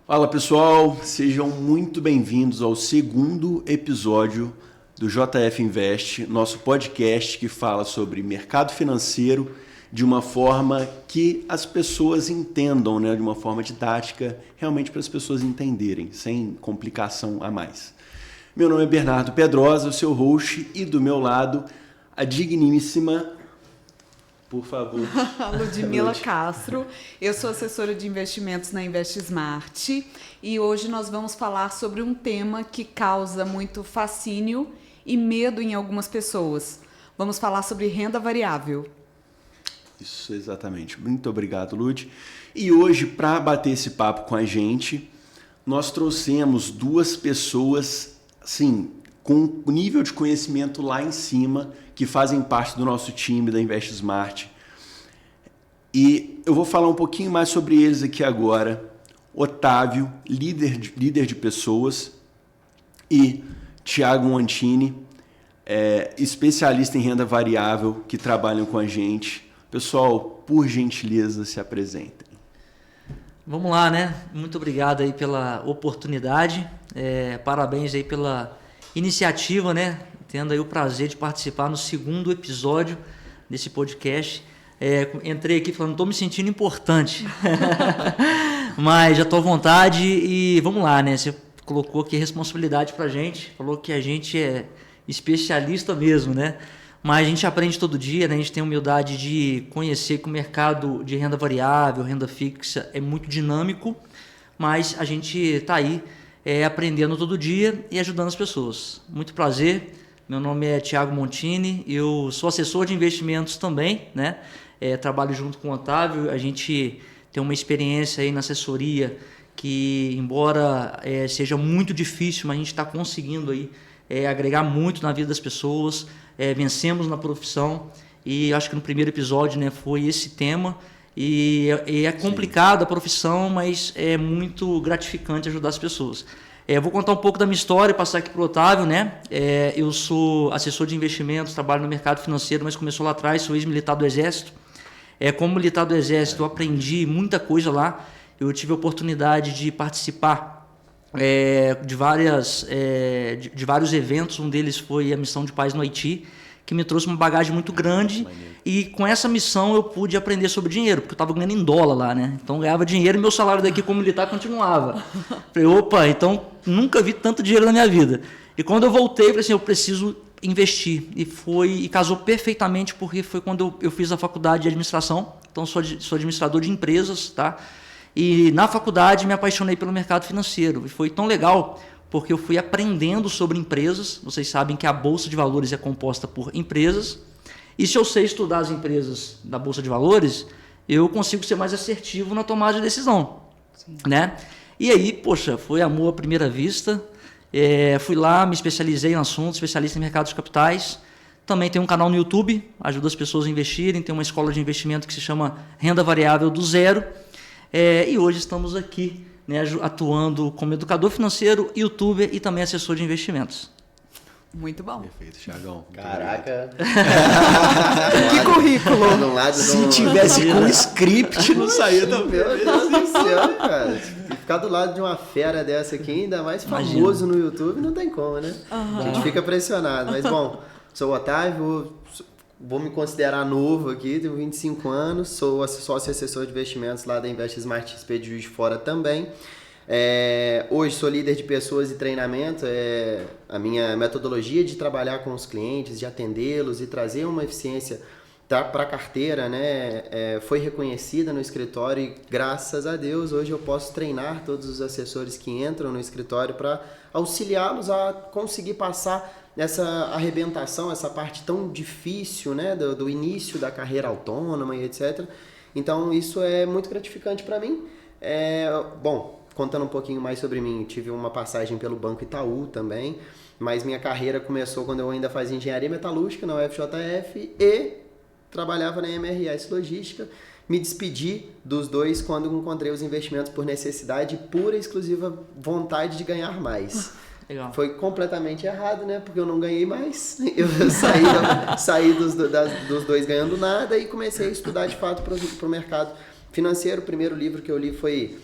Fala pessoal, sejam muito bem-vindos ao segundo episódio do JF Invest, nosso podcast que fala sobre mercado financeiro de uma forma que as pessoas entendam, né? De uma forma didática, realmente para as pessoas entenderem, sem complicação a mais. Meu nome é Bernardo Pedrosa, o seu host, e do meu lado, a digníssima, por favor. Ludmila Castro, eu sou assessora de investimentos na InvestSmart e hoje nós vamos falar sobre um tema que causa muito fascínio e medo em algumas pessoas. Vamos falar sobre renda variável. Isso, exatamente. Muito obrigado, Lud. E hoje, para bater esse papo com a gente, nós trouxemos duas pessoas, assim, com nível de conhecimento lá em cima, que fazem parte do nosso time da InvestSmart. E eu vou falar um pouquinho mais sobre eles aqui agora. Otávio, líder de pessoas, e Thiago Montini, especialista em renda variável, que trabalham com a gente. Pessoal, por gentileza, se apresentem. Vamos lá, né? Muito obrigado aí pela oportunidade. Parabéns aí pela iniciativa, né? Tendo aí o prazer de participar no segundo episódio desse podcast. Entrei aqui falando, estou me sentindo importante. Mas já estou à vontade e vamos lá, né? Você colocou aqui responsabilidade para a gente, falou que a gente é especialista mesmo, né? Mas a gente aprende todo dia, né? A gente tem a humildade de conhecer que o mercado de renda variável, renda fixa é muito dinâmico, mas a gente está aí aprendendo todo dia e ajudando as pessoas. Muito prazer, meu nome é Thiago Montini, eu sou assessor de investimentos também, né? Trabalho junto com o Otávio, a gente tem uma experiência aí na assessoria que, embora seja muito difícil, mas a gente está conseguindo aí agregar muito na vida das pessoas. Vencemos na profissão e acho que no primeiro episódio, né, foi esse tema e é complicado a profissão, mas é muito gratificante ajudar as pessoas. Vou contar um pouco da minha história e passar aqui para o Otávio, né? Eu sou assessor de investimentos, trabalho no mercado financeiro, mas começou lá atrás, sou ex-militar do Exército. Como militar do Exército, eu aprendi muita coisa lá. Eu tive a oportunidade de participar de vários eventos. Um deles foi a missão de paz no Haiti, que me trouxe uma bagagem muito grande. E com essa missão eu pude aprender sobre dinheiro, porque eu estava ganhando em dólar lá, né? Então eu ganhava dinheiro e meu salário daqui como militar continuava. Falei, opa, então nunca vi tanto dinheiro na minha vida. E quando eu voltei, falei assim, eu preciso investir. E casou perfeitamente, porque foi quando eu fiz a faculdade de administração. Então sou administrador de empresas, tá? E na faculdade me apaixonei pelo mercado financeiro. E foi tão legal porque eu fui aprendendo sobre empresas. Vocês sabem que a Bolsa de Valores é composta por empresas. E se eu sei estudar as empresas da Bolsa de Valores, eu consigo ser mais assertivo na tomada de decisão. Sim. Né? E aí, poxa, foi amor à primeira vista. Fui lá, me especializei no assunto, especialista em mercados de capitais. Também tem um canal no YouTube, ajuda as pessoas a investirem. Tem uma escola de investimento que se chama Renda Variável do Zero. E hoje estamos aqui, né, atuando como educador financeiro, youtuber e também assessor de investimentos. Muito bom. Perfeito, Thiagão. Caraca. Que currículo. Se tivesse com script, não saía também. Meu Deus do céu, cara. E ficar do lado de uma fera dessa aqui, ainda mais famoso no YouTube, não tem como, né? A gente fica pressionado. Mas, bom, sou o Otávio, vou me considerar novo aqui, tenho 25 anos, sou sócio assessor de investimentos lá da InvestSmart XP de Juiz de Fora também. Hoje sou líder de pessoas e treinamento. A minha metodologia de trabalhar com os clientes, de atendê-los e trazer uma eficiência para a carteira, né, foi reconhecida no escritório e, graças a Deus, hoje eu posso treinar todos os assessores que entram no escritório para auxiliá-los a conseguir passar essa arrebentação, essa parte tão difícil, né, do início da carreira autônoma e etc. Então isso é muito gratificante para mim. Bom, contando um pouquinho mais sobre mim, tive uma passagem pelo Banco Itaú também, mas minha carreira começou quando eu ainda fazia engenharia metalúrgica na UFJF e trabalhava na MRS Logística. Me despedi dos dois quando encontrei os investimentos por necessidade pura e exclusiva vontade de ganhar mais. Legal. Foi completamente errado, né? Porque eu não ganhei mais. Eu saí dos dois ganhando nada e comecei a estudar de fato para o mercado financeiro. O primeiro livro que eu li foi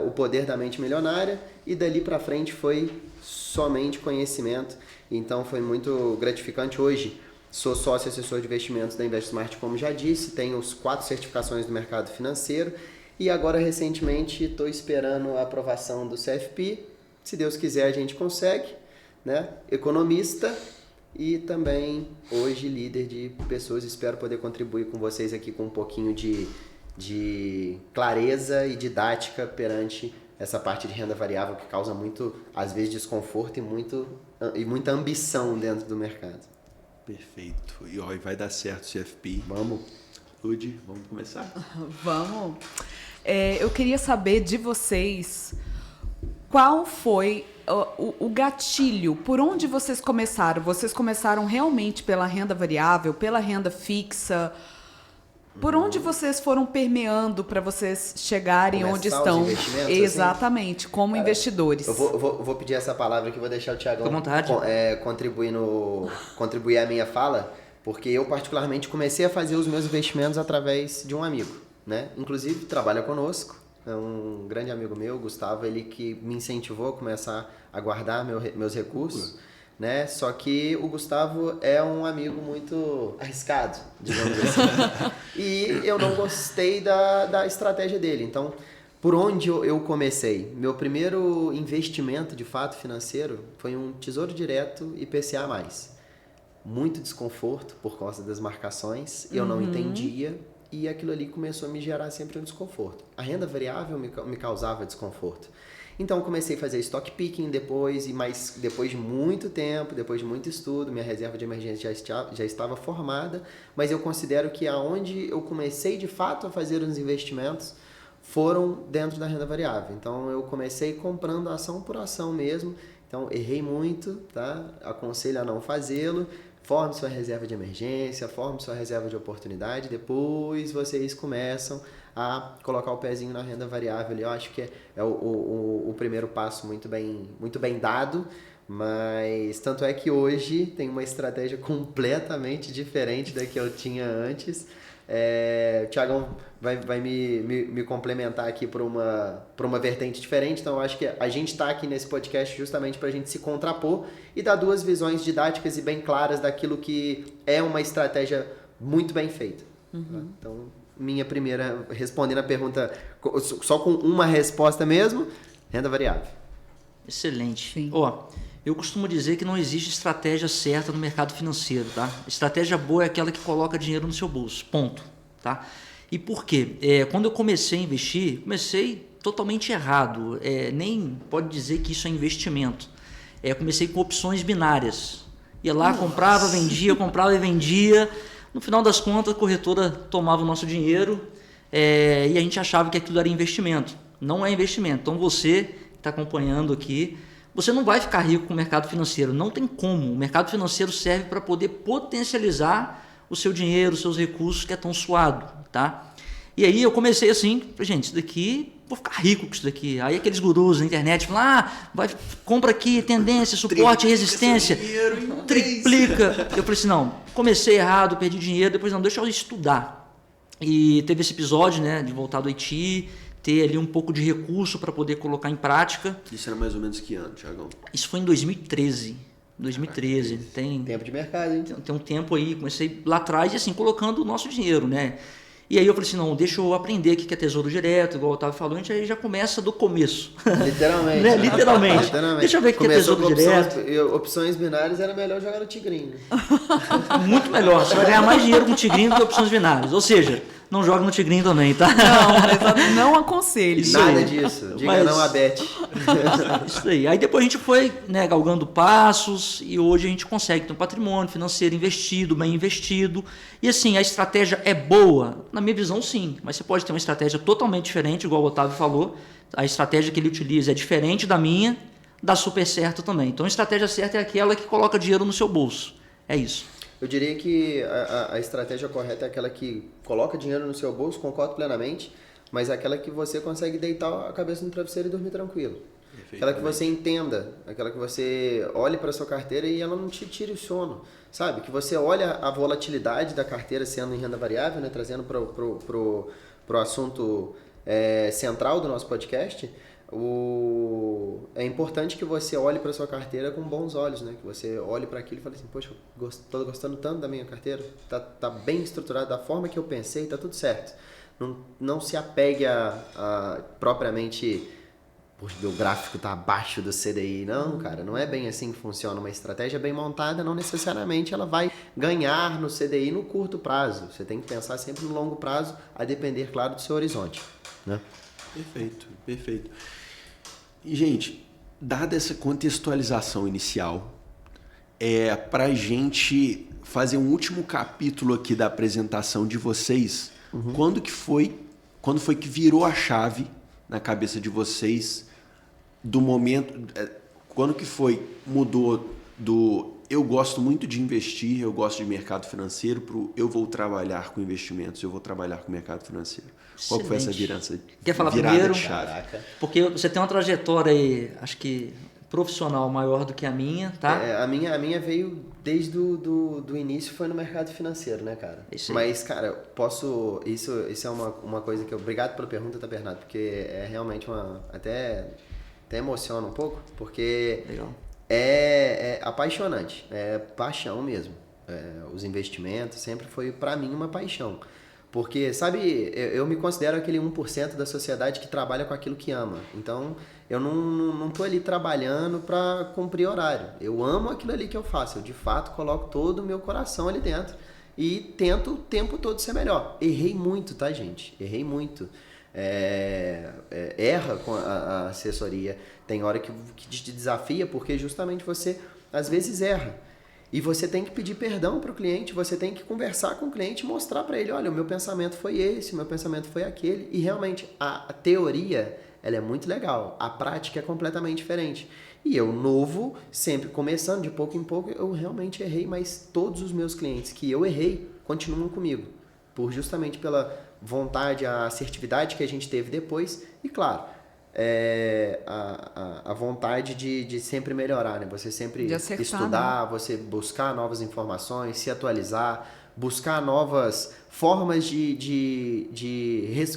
o poder da mente milionária, e dali para frente foi somente conhecimento. Então foi muito gratificante. Hoje sou sócio assessor de investimentos da InvestSmart, como já disse, tenho os 4 certificações do mercado financeiro e agora recentemente estou esperando a aprovação do CFP. Se Deus quiser a gente consegue, né? Economista e também hoje líder de pessoas. Espero poder contribuir com vocês aqui com um pouquinho de clareza e didática perante essa parte de renda variável que causa muito, às vezes, desconforto e muita ambição dentro do mercado. Perfeito. E vai dar certo o CFP. Vamos. Lud, vamos começar? Vamos. Eu queria saber de vocês qual foi o gatilho, por onde vocês começaram? Vocês começaram realmente pela renda variável, pela renda fixa? Por onde vocês foram permeando para vocês chegarem onde estão? Exatamente, assim? Como investidores. Eu vou pedir essa palavra aqui, vou deixar o Thiagão contribuir a minha fala, porque eu particularmente comecei a fazer os meus investimentos através de um amigo, né? Inclusive trabalha conosco, é um grande amigo meu, Gustavo, ele que me incentivou a começar a guardar meus recursos. Né? Só que o Gustavo é um amigo muito arriscado, digamos assim. E eu não gostei da estratégia dele. Então, por onde eu comecei? Meu primeiro investimento, de fato, financeiro, foi um Tesouro Direto IPCA+. Muito desconforto por causa das marcações, eu não entendia, e aquilo ali começou a me gerar sempre um desconforto. A renda variável me causava desconforto. Então, comecei a fazer stock picking depois de muito tempo, depois de muito estudo, minha reserva de emergência já estava formada, mas eu considero que aonde eu comecei de fato a fazer os investimentos foram dentro da renda variável. Então, eu comecei comprando ação por ação mesmo, então errei muito, tá? Aconselho a não fazê-lo. Forme sua reserva de emergência, forme sua reserva de oportunidade, depois vocês começam a colocar o pezinho na renda variável. Eu acho que é o primeiro passo muito bem dado, mas tanto é que hoje tem uma estratégia completamente diferente da que eu tinha antes. O Thiagão vai me complementar aqui por uma vertente diferente, então eu acho que a gente está aqui nesse podcast justamente para a gente se contrapor e dar 2 visões didáticas e bem claras daquilo que é uma estratégia muito bem feita. Então, minha primeira, respondendo a pergunta só com uma resposta mesmo, renda variável. Excelente. Eu costumo dizer que não existe estratégia certa no mercado financeiro, tá? Estratégia boa é aquela que coloca dinheiro no seu bolso, ponto, tá? E por quê? Quando eu comecei a investir, comecei totalmente errado, nem pode dizer que isso é investimento. Comecei com opções binárias, ia lá, comprava, vendia, no final das contas a corretora tomava o nosso dinheiro e a gente achava que aquilo era investimento. Não é investimento. Então você que está acompanhando aqui, você não vai ficar rico com o mercado financeiro, não tem como. O mercado financeiro serve para poder potencializar o seu dinheiro, os seus recursos, que é tão suado, tá? E aí eu comecei assim, gente, isso daqui, vou ficar rico com isso daqui. Aí aqueles gurus na internet falam, compra aqui, tendência, suporte, resistência, triplica. Eu falei assim, não, comecei errado, perdi dinheiro, depois não, deixa eu estudar. E teve esse episódio, né, de voltar do Haiti, ter ali um pouco de recurso para poder colocar em prática. Isso era mais ou menos que ano, Thiagão? Isso foi em 2013. 2013. Tem tempo de mercado, hein? Tem um tempo aí, comecei lá atrás e assim, colocando o nosso dinheiro, né? E aí eu falei assim, não, deixa eu aprender o que é tesouro direto, igual o Otávio falou, a gente aí já começa do começo. Literalmente. Né? Literalmente. Deixa eu ver o que é tesouro direto. Opções binárias era melhor jogar no Tigrinho. Muito melhor, você vai ganhar mais dinheiro com Tigrinho do que opções binárias. Ou seja, não joga no Tigrinho também, tá? Não aconselho. Nada disso. Diga não a Beth. Isso aí. Aí depois a gente foi, né, galgando passos e hoje a gente consegue ter um patrimônio financeiro investido, bem investido. E assim, a estratégia é boa? Na minha visão, sim. Mas você pode ter uma estratégia totalmente diferente, igual o Otávio falou. A estratégia que ele utiliza é diferente da minha, dá super certo também. Então a estratégia certa é aquela que coloca dinheiro no seu bolso. É isso. Eu diria que a estratégia correta é aquela que coloca dinheiro no seu bolso, concordo plenamente, mas é aquela que você consegue deitar a cabeça no travesseiro e dormir tranquilo. Aquela que você entenda, aquela que você olhe para a sua carteira e ela não te tire o sono, sabe? Que você olha a volatilidade da carteira sendo em renda variável, né? Trazendo pro assunto central do nosso podcast, é importante que você olhe para sua carteira com bons olhos, né? Que você olhe para aquilo e fale assim, poxa, estou gostando tanto da minha carteira, tá bem estruturada da forma que eu pensei, tá tudo certo. Não se apegue a propriamente, poxa, meu gráfico tá abaixo do CDI. Não, cara, não é bem assim que funciona. Uma estratégia bem montada não necessariamente ela vai ganhar no CDI no curto prazo. Você tem que pensar sempre no longo prazo, a depender, claro, do seu horizonte, né? Perfeito, perfeito. E, gente, dada essa contextualização inicial, para a gente fazer um último capítulo aqui da apresentação de vocês, quando foi que virou a chave na cabeça de vocês do momento, quando que mudou do eu gosto muito de investir, eu gosto de mercado financeiro, pro eu vou trabalhar com investimentos, eu vou trabalhar com mercado financeiro? Qual que foi essa virada? Quer falar virada primeiro? De chave? Caraca. Porque você tem uma trajetória aí, acho que profissional maior do que a minha, tá? A minha veio desde do início, foi no mercado financeiro, né, cara? Isso aí. Mas, cara, isso é uma coisa que obrigado pela pergunta, tá, Bernardo? Porque é realmente até emociona um pouco, porque Legal. É apaixonante, é paixão mesmo. Os investimentos sempre foi, pra mim, uma paixão. Porque, sabe, eu me considero aquele 1% da sociedade que trabalha com aquilo que ama. Então, eu não tô ali trabalhando para cumprir horário. Eu amo aquilo ali que eu faço. Eu, de fato, coloco todo o meu coração ali dentro e tento o tempo todo ser melhor. Errei muito, tá, gente? Errei muito. Erra com a assessoria. Tem hora que te desafia porque justamente você, às vezes, erra. E você tem que pedir perdão para o cliente, você tem que conversar com o cliente e mostrar para ele, olha, o meu pensamento foi esse, o meu pensamento foi aquele. E realmente, a teoria, ela é muito legal, a prática é completamente diferente. E eu, novo, sempre começando de pouco em pouco, eu realmente errei, mas todos os meus clientes que eu errei continuam comigo. Justamente pela vontade, a assertividade que a gente teve depois e, claro, a vontade de sempre melhorar, né? Você sempre acertar, estudar, né? Você buscar novas informações, se atualizar, buscar novas formas de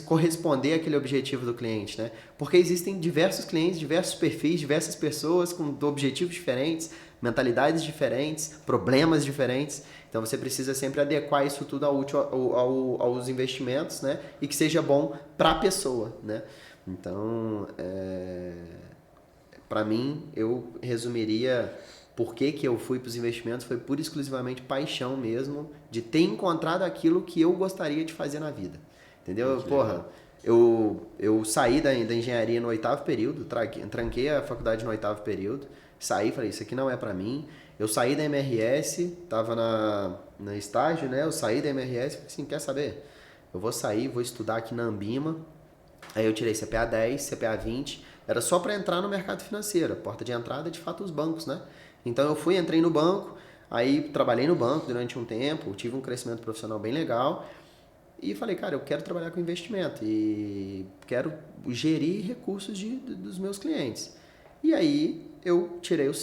corresponder àquele objetivo do cliente, né? Porque existem diversos clientes, diversos perfis, diversas pessoas com objetivos diferentes, mentalidades diferentes, problemas diferentes. Então você precisa sempre adequar isso tudo aos investimentos, né? E que seja bom para a pessoa, né? Então, para mim, eu resumiria por que eu fui para os investimentos, foi pura e exclusivamente paixão mesmo, de ter encontrado aquilo que eu gostaria de fazer na vida. Entendeu? Porra, eu saí da engenharia no 8º período, tranquei a faculdade no 8º período, saí, falei, isso aqui não é para mim. Eu saí da MRS, estava na estágio, né? Eu saí da MRS e falei assim, quer saber? Eu vou sair, vou estudar aqui na Ambima. Aí eu tirei CPA 10, CPA 20, era só para entrar no mercado financeiro. A porta de entrada é de fato os bancos, né? Então eu entrei no banco, aí trabalhei no banco durante um tempo, tive um crescimento profissional bem legal e falei, cara, eu quero trabalhar com investimento e quero gerir recursos dos meus clientes. E aí eu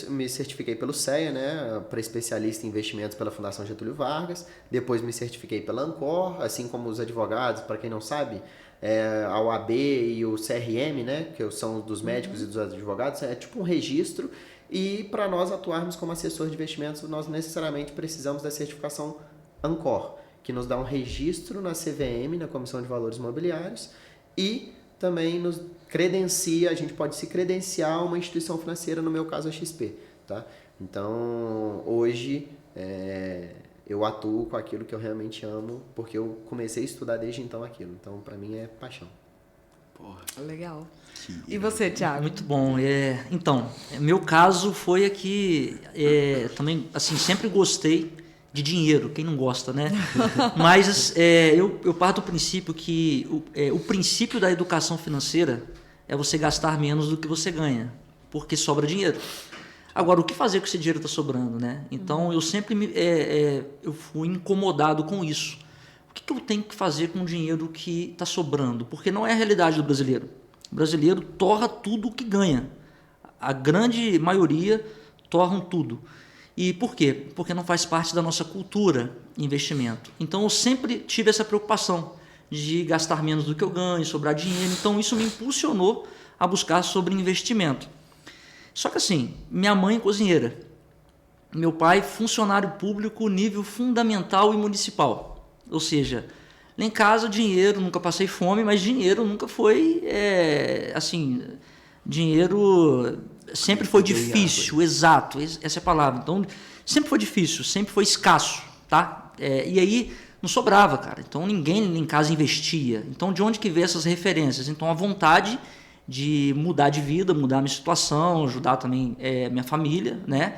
me certifiquei pelo CEA, né, para especialista em investimentos pela Fundação Getúlio Vargas, depois me certifiquei pela Ancor, assim como os advogados, para quem não sabe, a OAB e o CRM, né, que são dos médicos e dos advogados, é tipo um registro, e para nós atuarmos como assessor de investimentos, nós necessariamente precisamos da certificação Ancor, que nos dá um registro na CVM, na Comissão de Valores Imobiliários, e também nos credencia, a gente pode se credenciar a uma instituição financeira, no meu caso a XP, tá? Então, hoje, eu atuo com aquilo que eu realmente amo, porque eu comecei a estudar desde então aquilo. Então, para mim, é paixão. Porra. Legal. E você, Thiago? Muito bom. Então, meu caso foi aqui, também, assim, sempre gostei de dinheiro, quem não gosta, né? Mas eu parto do princípio que o princípio da educação financeira é você gastar menos do que você ganha, porque sobra dinheiro. Agora, o que fazer com esse dinheiro que está sobrando, né? Então, eu sempre eu fui incomodado com isso. O que eu tenho que fazer com o dinheiro que está sobrando? Porque não é a realidade do brasileiro. O brasileiro torra tudo o que ganha. A grande maioria torram tudo. E por quê? Porque não faz parte da nossa cultura investimento. Então, eu sempre tive essa preocupação de gastar menos do que eu ganho, sobrar dinheiro. Então isso me impulsionou a buscar sobre investimento. Só que assim, minha mãe cozinheira, meu pai funcionário público nível fundamental e municipal. Ou seja, lá em casa dinheiro, nunca passei fome, mas dinheiro nunca foi, assim, dinheiro sempre foi difícil, exato, essa é a palavra. Então sempre foi difícil, sempre foi escasso, tá? E aí não sobrava, cara. Então ninguém em casa investia. Então de onde que veio essas referências? Então a vontade de mudar de vida, mudar a minha situação, ajudar também minha família, né?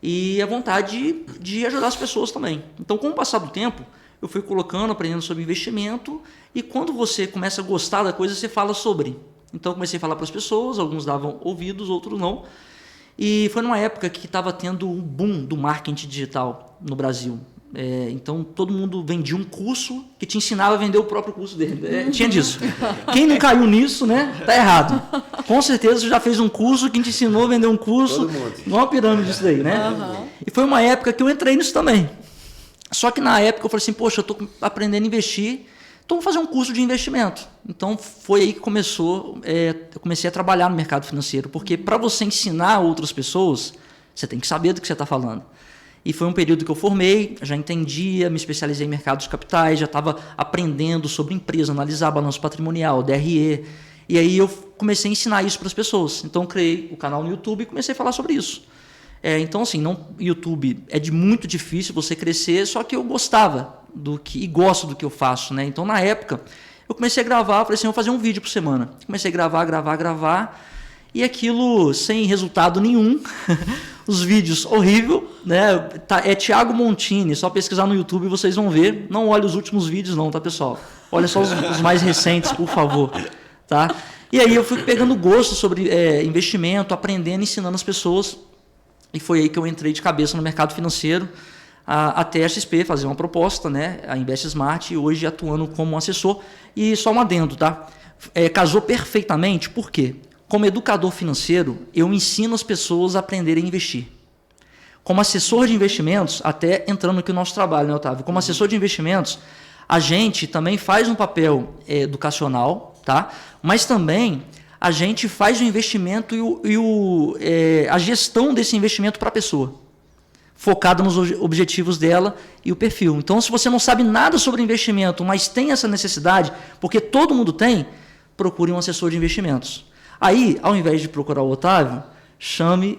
E a vontade de ajudar as pessoas também. Então com o passar do tempo, eu fui colocando, aprendendo sobre investimento, e quando você começa a gostar da coisa, você fala sobre. Então eu comecei a falar para as pessoas, alguns davam ouvidos, outros não. E foi numa época que estava tendo um boom do marketing digital no Brasil. Então todo mundo vendia um curso que te ensinava a vender o próprio curso dele. Tinha disso. Quem não caiu nisso, né, tá errado. Com certeza você já fez um curso que te ensinou a vender um curso. Todo mundo. Não é uma pirâmide disso daí, né? E foi uma época que eu entrei nisso também. Só que na época eu falei assim, poxa, eu estou aprendendo a investir, então vou fazer um curso de investimento. Então foi aí que começou, eu comecei a trabalhar no mercado financeiro, porque para você ensinar outras pessoas, você tem que saber do que você está falando. E foi um período que eu formei, já entendia, me especializei em mercados de capitais, já estava aprendendo sobre empresa, analisar balanço patrimonial, DRE, e aí eu comecei a ensinar isso para as pessoas. Então criei o canal no YouTube e comecei a falar sobre isso. Então, assim, YouTube é muito difícil você crescer, só que eu gostava e gosto do que eu faço, né? Então, na época, eu comecei a gravar, falei assim, eu vou fazer um vídeo por semana. Comecei a gravar, e aquilo sem resultado nenhum, os vídeos horrível, né? É Thiago Montini, só pesquisar no YouTube vocês vão ver. Não olhe os últimos vídeos não, tá, pessoal? Olha só os mais recentes, por favor, tá? E aí eu fui pegando gosto sobre investimento, aprendendo, ensinando as pessoas. E foi aí que eu entrei de cabeça no mercado financeiro, até a XP fazer uma proposta, né, a Invest Smart, e hoje atuando como assessor. E só um adendo, tá? Casou perfeitamente, por quê? Como educador financeiro, eu ensino as pessoas a aprenderem a investir. Como assessor de investimentos, até entrando aqui no nosso trabalho, né, Otávio? Como assessor de investimentos, a gente também faz um papel educacional, tá? Mas também a gente faz o investimento e a gestão desse investimento para a pessoa, focada nos objetivos dela e o perfil. Então, se você não sabe nada sobre investimento, mas tem essa necessidade, porque todo mundo tem, procure um assessor de investimentos. Aí, ao invés de procurar o Otávio, chame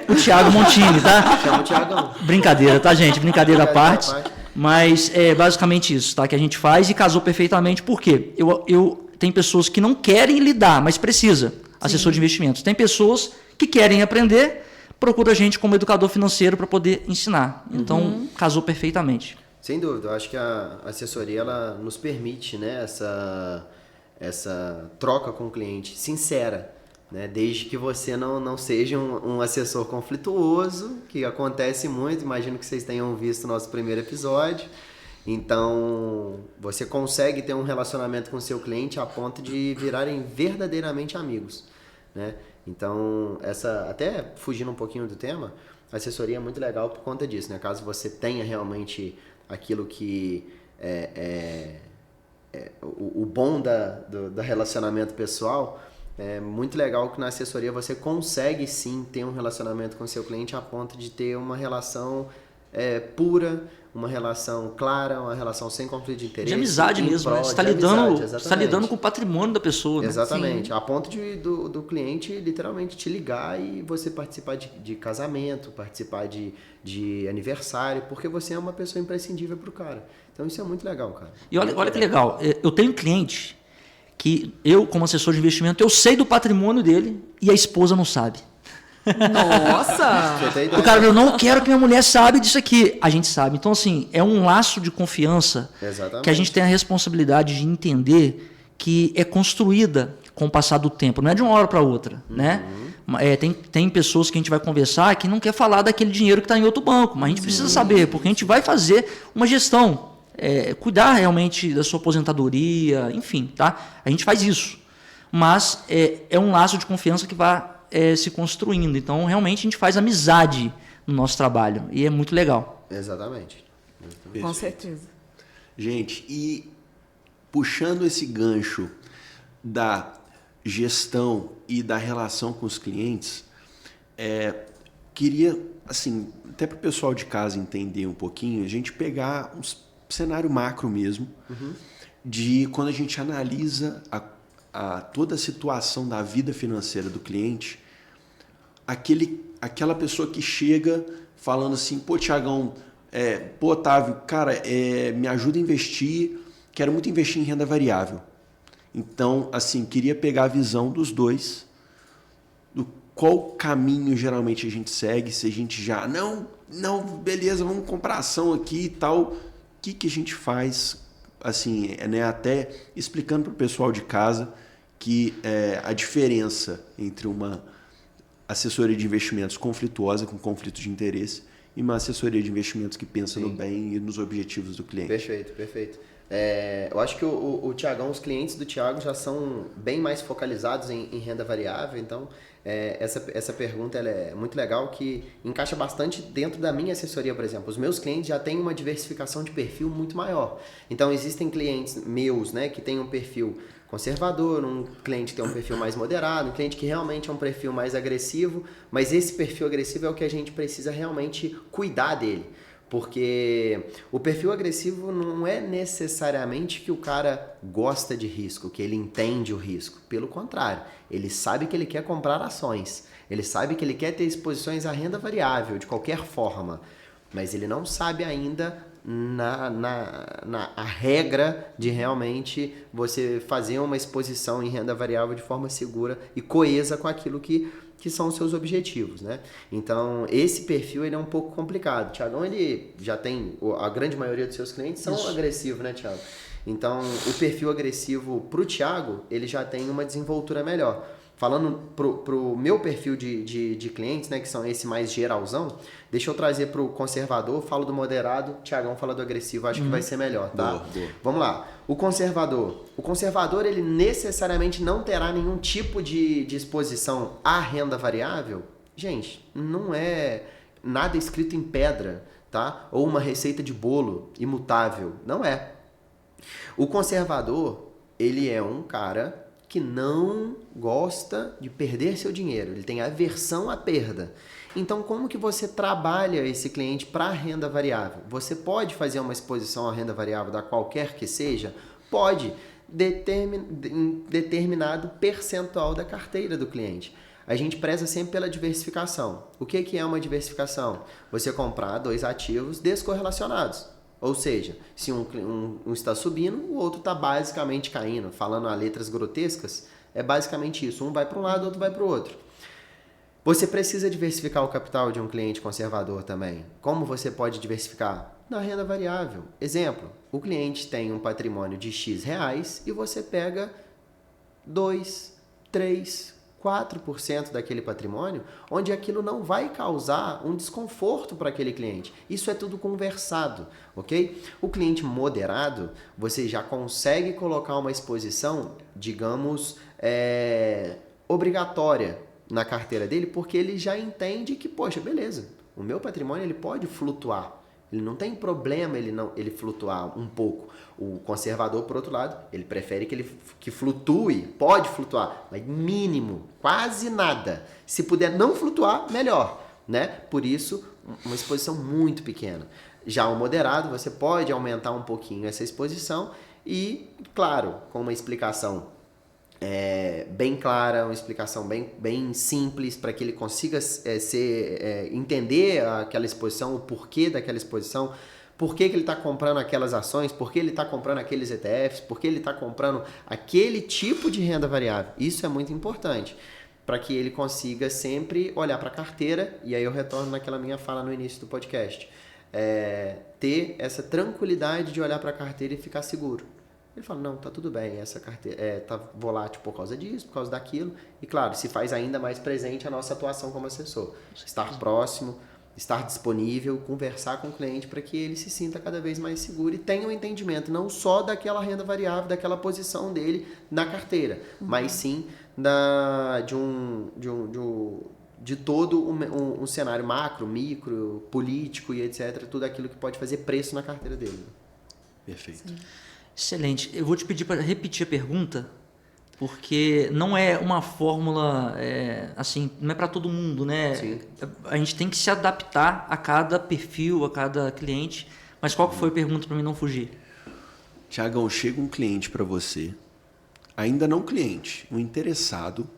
o Thiago Montini, tá? Chama o Thiagão. Brincadeira, tá, gente? Brincadeira à parte. Mas é basicamente isso, tá? Que a gente faz e casou perfeitamente. Por quê? Tem pessoas que não querem lidar, mas precisa, assessor de investimentos. Tem pessoas que querem aprender, procura a gente como educador financeiro para poder ensinar. Então, casou perfeitamente. Sem dúvida, eu acho que a assessoria ela nos permite, né, essa troca com o cliente sincera, né, desde que você não seja um assessor conflituoso, que acontece muito, imagino que vocês tenham visto o nosso primeiro episódio. Então, você consegue ter um relacionamento com o seu cliente a ponto de virarem verdadeiramente amigos, né? Então, até fugindo um pouquinho do tema, a assessoria é muito legal por conta disso, né? Caso você tenha realmente aquilo que o bom do relacionamento pessoal, é muito legal que na assessoria você consegue sim ter um relacionamento com o seu cliente a ponto de ter uma relação pura, uma relação clara, uma relação sem conflito de interesse. De amizade mesmo, né? Você está lidando com o patrimônio da pessoa. Né? Exatamente. Sim. A ponto do cliente literalmente te ligar e você participar de casamento, participar de aniversário, porque você é uma pessoa imprescindível para o cara. Então isso é muito legal, cara. E olha que legal, eu tenho cliente que eu, como assessor de investimento, eu sei do patrimônio dele e a esposa não sabe. Nossa! O cara, eu não quero que minha mulher saiba disso aqui. A gente sabe. Então, assim, é um laço de confiança. Exatamente. Que a gente tem a responsabilidade de entender que é construída com o passar do tempo. Não é de uma hora para outra, né? Tem pessoas que a gente vai conversar que não quer falar daquele dinheiro que está em outro banco, mas a gente precisa saber, porque a gente vai fazer uma gestão, cuidar realmente da sua aposentadoria, enfim, tá? A gente faz isso. Mas é um laço de confiança que vai se construindo. Então, realmente, a gente faz amizade no nosso trabalho. E é muito legal. Exatamente. Com certeza. Gente, e puxando esse gancho da gestão e da relação com os clientes, queria, assim, até para o pessoal de casa entender um pouquinho, a gente pegar um cenário macro mesmo, de quando a gente analisa toda a situação da vida financeira do cliente, aquela pessoa que chega falando assim, pô, Tiagão, pô, Otávio, cara, me ajuda a investir, quero muito investir em renda variável. Então, assim, queria pegar a visão dos dois, do qual caminho geralmente a gente segue, se a gente já, não, beleza, vamos comprar ação aqui e tal, o que a gente faz, assim, né, até explicando para o pessoal de casa que a diferença entre uma assessoria de investimentos conflituosa, com conflito de interesse, e uma assessoria de investimentos que pensa no bem e nos objetivos do cliente. Perfeito. Eu acho que o Tiagão, os clientes do Tiago já são bem mais focalizados em renda variável, então essa pergunta ela é muito legal, que encaixa bastante dentro da minha assessoria, por exemplo. Os meus clientes já têm uma diversificação de perfil muito maior. Então existem clientes meus, né, que têm um perfil conservador, um cliente que tem um perfil mais moderado, um cliente que realmente é um perfil mais agressivo, mas esse perfil agressivo é o que a gente precisa realmente cuidar dele. Porque o perfil agressivo não é necessariamente que o cara gosta de risco, que ele entende o risco. Pelo contrário, ele sabe que ele quer comprar ações, ele sabe que ele quer ter exposições à renda variável de qualquer forma, mas ele não sabe ainda a regra de realmente você fazer uma exposição em renda variável de forma segura e coesa com aquilo que são os seus objetivos, né? Então, esse perfil ele é um pouco complicado. O Tiagão, ele já tem, a grande maioria dos seus clientes são agressivos, né, Tiago? Então, o perfil agressivo para o Tiago, ele já tem uma desenvoltura melhor. Falando pro meu perfil de clientes, né, que são esse mais geralzão, deixa eu trazer pro conservador, falo do moderado, o Tiagão fala do agressivo, acho que vai ser melhor, tá? Boa. Vamos lá. O conservador, ele necessariamente não terá nenhum tipo de exposição à renda variável. Gente, não é nada escrito em pedra, tá? Ou uma receita de bolo imutável. Não é. O conservador, ele é um cara que não gosta de perder seu dinheiro, ele tem aversão à perda. Então, como que você trabalha esse cliente para renda variável? Você pode fazer uma exposição à renda variável da qualquer que seja? Pode, em determinado percentual da carteira do cliente. A gente preza sempre pela diversificação. O que é uma diversificação? Você comprar 2 ativos descorrelacionados. Ou seja, se um está subindo, o outro está basicamente caindo. Falando a letras grotescas, é basicamente isso. Um vai para um lado, o outro vai para o outro. Você precisa diversificar o capital de um cliente conservador também. Como você pode diversificar? Na renda variável. Exemplo, o cliente tem um patrimônio de X reais e você pega 2, 3, 4% daquele patrimônio, onde aquilo não vai causar um desconforto para aquele cliente. Isso é tudo conversado, ok? O cliente moderado, você já consegue colocar uma exposição, digamos, obrigatória na carteira dele, porque ele já entende que, poxa, beleza, o meu patrimônio ele pode flutuar. Ele não tem problema ele flutuar um pouco. O conservador, por outro lado, ele prefere que flutue, pode flutuar, mas mínimo, quase nada. Se puder não flutuar, melhor, né? Por isso, uma exposição muito pequena. Já o moderado, você pode aumentar um pouquinho essa exposição e, claro, com uma explicação bem clara, uma explicação bem simples para que ele consiga entender aquela exposição, o porquê daquela exposição, por que ele está comprando aquelas ações, por que ele está comprando aqueles ETFs, por que ele está comprando aquele tipo de renda variável. Isso é muito importante para que ele consiga sempre olhar para a carteira, e aí eu retorno naquela minha fala no início do podcast, ter essa tranquilidade de olhar para a carteira e ficar seguro. Ele fala, não, tá tudo bem, essa carteira tá volátil por causa disso, por causa daquilo. E claro, se faz ainda mais presente a nossa atuação como assessor. Estar próximo, estar disponível, conversar com o cliente para que ele se sinta cada vez mais seguro e tenha um entendimento não só daquela renda variável, daquela posição dele na carteira, mas sim de todo um cenário macro, micro, político e etc. Tudo aquilo que pode fazer preço na carteira dele. Perfeito. Sim. Excelente. Eu vou te pedir para repetir a pergunta, porque não é uma fórmula assim, não é para todo mundo, né? Sim. A gente tem que se adaptar a cada perfil, a cada cliente. Mas qual que foi a pergunta para mim não fugir? Tiagão, chega um cliente para você, ainda não cliente, um interessado,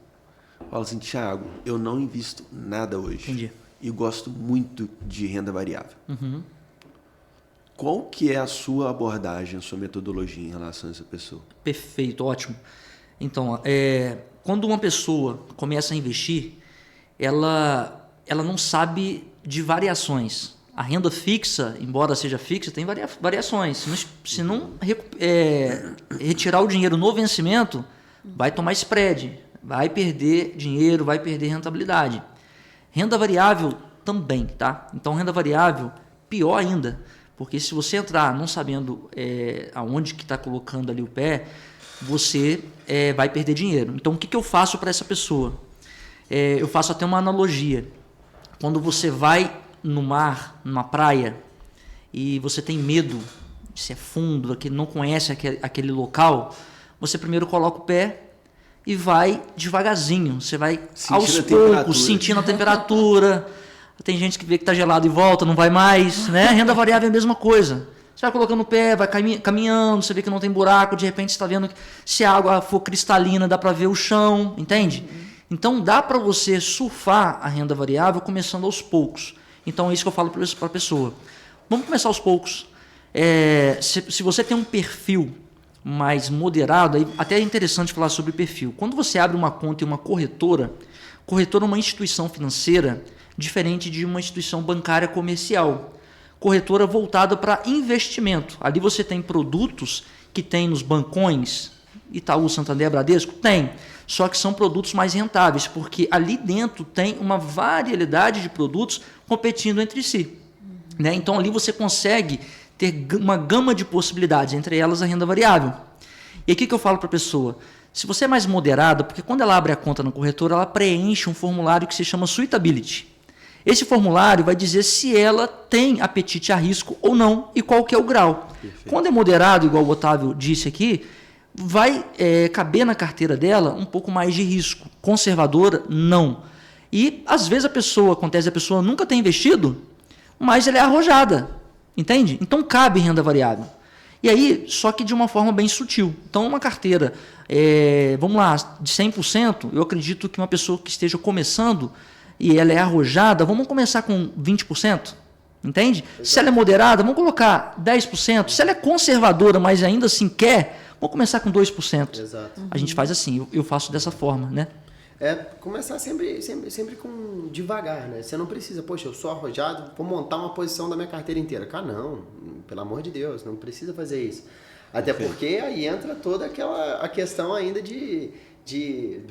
fala assim, Tiago, eu não invisto nada hoje. Entendi. E gosto muito de renda variável. Uhum. Qual que é a sua abordagem, a sua metodologia em relação a essa pessoa? Perfeito, ótimo. Então, quando uma pessoa começa a investir, ela não sabe de variações. A renda fixa, embora seja fixa, tem variações. Se não retirar o dinheiro no vencimento, vai tomar spread, vai perder dinheiro, vai perder rentabilidade. Renda variável também, tá? Então, renda variável, pior ainda, porque se você entrar não sabendo aonde que está colocando ali o pé, você vai perder dinheiro. Então, o que eu faço para essa pessoa? Eu faço até uma analogia. Quando você vai no mar, numa praia, e você tem medo, se é fundo, que não conhece aquele local, você primeiro coloca o pé e vai devagarzinho. Você vai aos poucos, sentindo a temperatura. Tem gente que vê que está gelado e volta, não vai mais, né? Renda variável é a mesma coisa. Você vai colocando o pé, vai caminhando, você vê que não tem buraco, de repente você está vendo que se a água for cristalina, dá para ver o chão, entende? Então dá para você surfar a renda variável começando aos poucos. Então é isso que eu falo para a pessoa. Vamos começar aos poucos. Se você tem um perfil mais moderado, aí até é interessante falar sobre perfil. Quando você abre uma conta em uma corretora é uma instituição financeira diferente de uma instituição bancária comercial. Corretora voltada para investimento. Ali você tem produtos que tem nos bancões, Itaú, Santander, Bradesco? Tem. Só que são produtos mais rentáveis, porque ali dentro tem uma variedade de produtos competindo entre si. Né? Então ali você consegue ter uma gama de possibilidades, entre elas a renda variável. E aqui que eu falo para a pessoa, se você é mais moderada, porque quando ela abre a conta na corretora, ela preenche um formulário que se chama Suitability. Esse formulário vai dizer se ela tem apetite a risco ou não e qual que é o grau. Perfeito. Quando é moderado, igual o Otávio disse aqui, vai caber na carteira dela um pouco mais de risco. Conservadora, não. E às vezes a pessoa nunca tem investido, mas ela é arrojada, entende? Então cabe renda variável. E aí, só que de uma forma bem sutil. Então uma carteira, vamos lá, de 100%, eu acredito que uma pessoa que esteja começando e ela é arrojada, vamos começar com 20%, entende? Exato. Se ela é moderada, vamos colocar 10%. Se ela é conservadora, mas ainda assim quer, vamos começar com 2%. Exato. A gente faz assim, eu faço dessa forma, né? Começar sempre com devagar, né? Você não precisa, poxa, eu sou arrojado, vou montar uma posição da minha carteira inteira. Cara, não, pelo amor de Deus, não precisa fazer isso. Até porque aí entra toda a questão ainda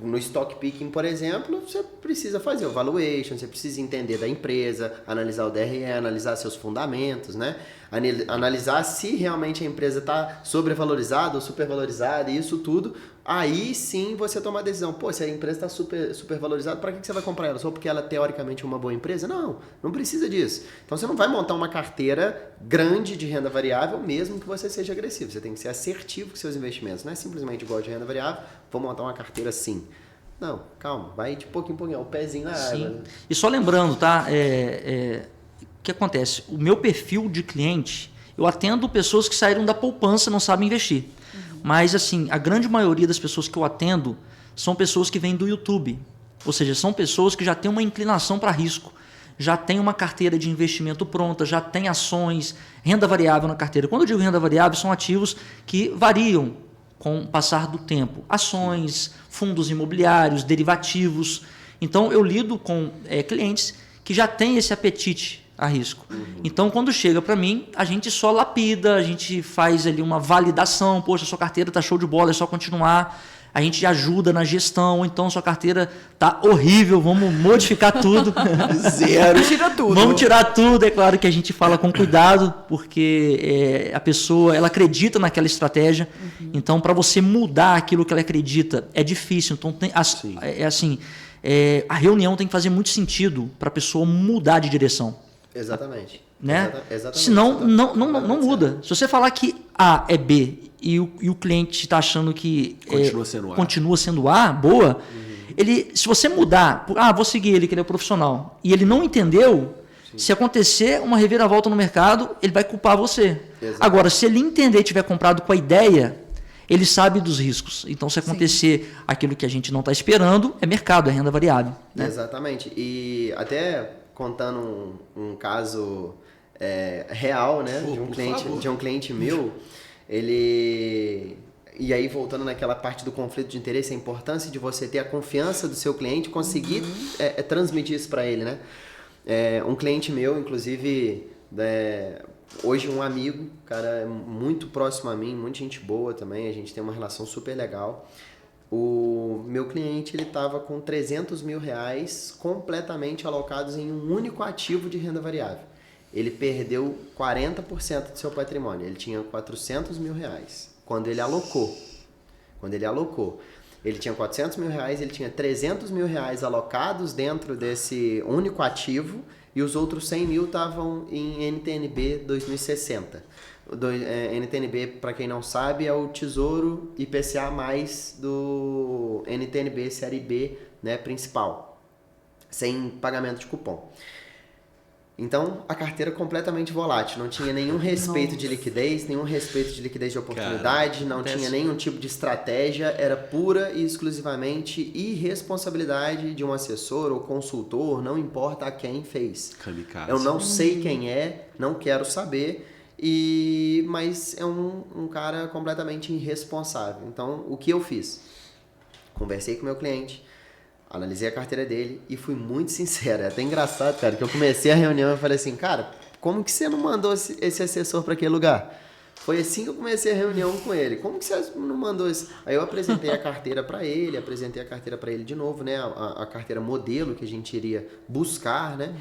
no stock picking, por exemplo, você precisa fazer o valuation, você precisa entender da empresa, analisar o DRE, analisar seus fundamentos, né? Analisar se realmente a empresa está sobrevalorizada ou supervalorizada, e isso tudo. Aí sim você toma a decisão. Pô, se a empresa está supervalorizada, para que você vai comprar ela? Só porque ela teoricamente é uma boa empresa? Não precisa disso. Então você não vai montar uma carteira grande de renda variável mesmo que você seja agressivo. Você tem que ser assertivo com seus investimentos. Não é simplesmente igual de renda variável, vou montar uma carteira assim. Não, calma, vai de pouquinho em pouquinho, o pezinho na água. Né? E só lembrando, tá? O que acontece? O meu perfil de cliente, eu atendo pessoas que saíram da poupança e não sabem investir. Mas, assim, a grande maioria das pessoas que eu atendo são pessoas que vêm do YouTube. Ou seja, são pessoas que já têm uma inclinação para risco, já têm uma carteira de investimento pronta, já têm ações, renda variável na carteira. Quando eu digo renda variável, são ativos que variam com o passar do tempo. Ações, fundos imobiliários, derivativos. Então, eu lido com clientes que já têm esse apetite a risco. Então, quando chega para mim, a gente só lapida, a gente faz ali uma validação, poxa, sua carteira está show de bola, é só continuar. A gente ajuda na gestão, então sua carteira tá horrível, vamos modificar tudo. Zero. Tira tudo. Vamos tirar tudo, é claro que a gente fala com cuidado, porque a pessoa, ela acredita naquela estratégia, então para você mudar aquilo que ela acredita é difícil, então a reunião tem que fazer muito sentido para a pessoa mudar de direção. Exatamente. Né? Exatamente. Senão não muda. Se você falar que A é B e o cliente está achando que continua sendo boa, se você mudar, vou seguir ele, que ele é profissional, e ele não entendeu, se acontecer uma reviravolta no mercado, ele vai culpar você. Exato. Agora, se ele entender e tiver comprado com a ideia, ele sabe dos riscos. Então, se acontecer aquilo que a gente não está esperando, é mercado, é renda variável. Né? Exatamente. E até contando um caso real, né, de um cliente meu, ele... E aí, voltando naquela parte do conflito de interesse, a importância de você ter a confiança do seu cliente, conseguir transmitir isso para ele, né? Um cliente meu, inclusive, hoje um amigo, cara, muito próximo a mim, muita gente boa também, a gente tem uma relação super legal. O meu cliente, ele estava com R$300 mil completamente alocados em um único ativo de renda variável. Ele perdeu 40% do seu patrimônio, ele tinha R$400 mil. Quando ele alocou, ele tinha R$400 mil, ele tinha R$300 mil alocados dentro desse único ativo e os outros 100 mil estavam em NTNB 2060. NTNB, para quem não sabe, é o Tesouro IPCA mais do NTNB Série B, né, principal, sem pagamento de cupom. Então, a carteira completamente volátil, não tinha nenhum respeito de liquidez, nenhum respeito de liquidez de oportunidade, não tinha nenhum tipo de estratégia, era pura e exclusivamente irresponsabilidade de um assessor ou consultor, não importa a quem fez. Kamikaze. Eu não sei quem é, não quero saber, mas é um cara completamente irresponsável. Então, o que eu fiz? Conversei com o meu cliente, analisei a carteira dele e fui muito sincero. É até engraçado, cara, que eu comecei a reunião e falei assim, cara, como que você não mandou esse assessor para aquele lugar? Foi assim que eu comecei a reunião com ele. Como que você não mandou esse? Aí eu apresentei a carteira para ele, de novo, né? A carteira modelo que a gente iria buscar, né?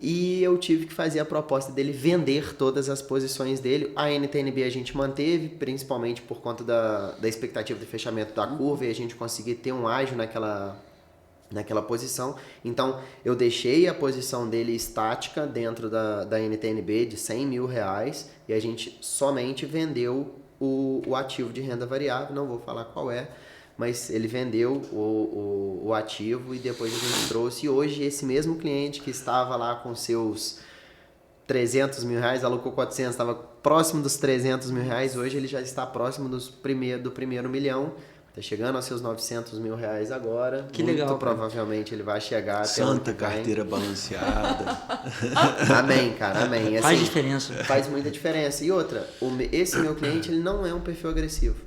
E eu tive que fazer a proposta dele vender todas as posições dele. A NTNB a gente manteve, principalmente por conta da expectativa de fechamento da curva e a gente conseguir ter um ágio naquela posição. Então, eu deixei a posição dele estática dentro da NTNB de R$100 mil e a gente somente vendeu o ativo de renda variável, não vou falar qual é, mas ele vendeu o ativo e depois a gente trouxe. E hoje esse mesmo cliente que estava lá com seus R$300 mil, alocou 400, estava próximo dos R$300 mil, hoje ele já está próximo do primeiro milhão. Está chegando aos seus R$900 mil agora. Que legal. Muito provavelmente ele vai chegar até Santa carteira balanceada. Amém, cara, amém. Assim, faz diferença. Faz muita diferença. E outra, esse meu cliente ele não é um perfil agressivo.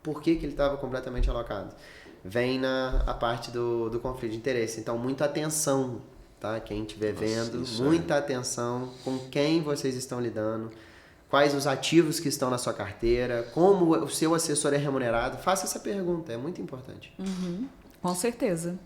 Por que ele estava completamente alocado? Vem a parte do conflito de interesse. Então, muita atenção, tá? Quem estiver vendo, muita atenção com quem vocês estão lidando. Quais os ativos que estão na sua carteira, como o seu assessor é remunerado. Faça essa pergunta, é muito importante. Com certeza.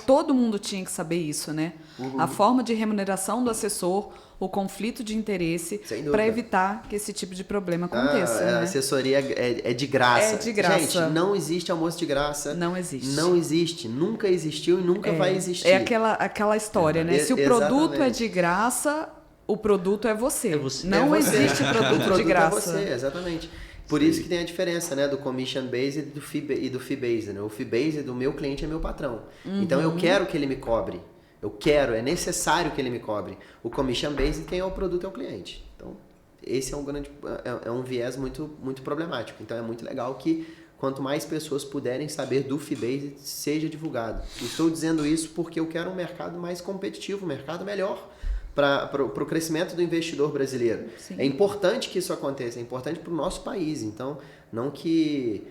Todo mundo tinha que saber isso, né? A forma de remuneração do assessor, o conflito de interesse, para evitar que esse tipo de problema aconteça. Né? A assessoria é de graça. É de graça. Gente, não existe almoço de graça. Não existe. Não existe. Nunca existiu e nunca vai existir. É aquela história, né? Se o produto é de graça, o produto é você. Não existe produto de graça. É você, exatamente. Por isso que tem a diferença, né, do commission based e do fee based. Né? O fee based do meu cliente é meu patrão. Então eu quero que ele me cobre. É necessário que ele me cobre. O commission based, quem é o produto é o cliente. Então esse é um viés muito, muito problemático. Então é muito legal que quanto mais pessoas puderem saber do fee based, seja divulgado. Estou dizendo isso porque eu quero um mercado mais competitivo, um mercado melhor para o crescimento do investidor brasileiro. Sim. É importante que isso aconteça, é importante para o nosso país. Então, não que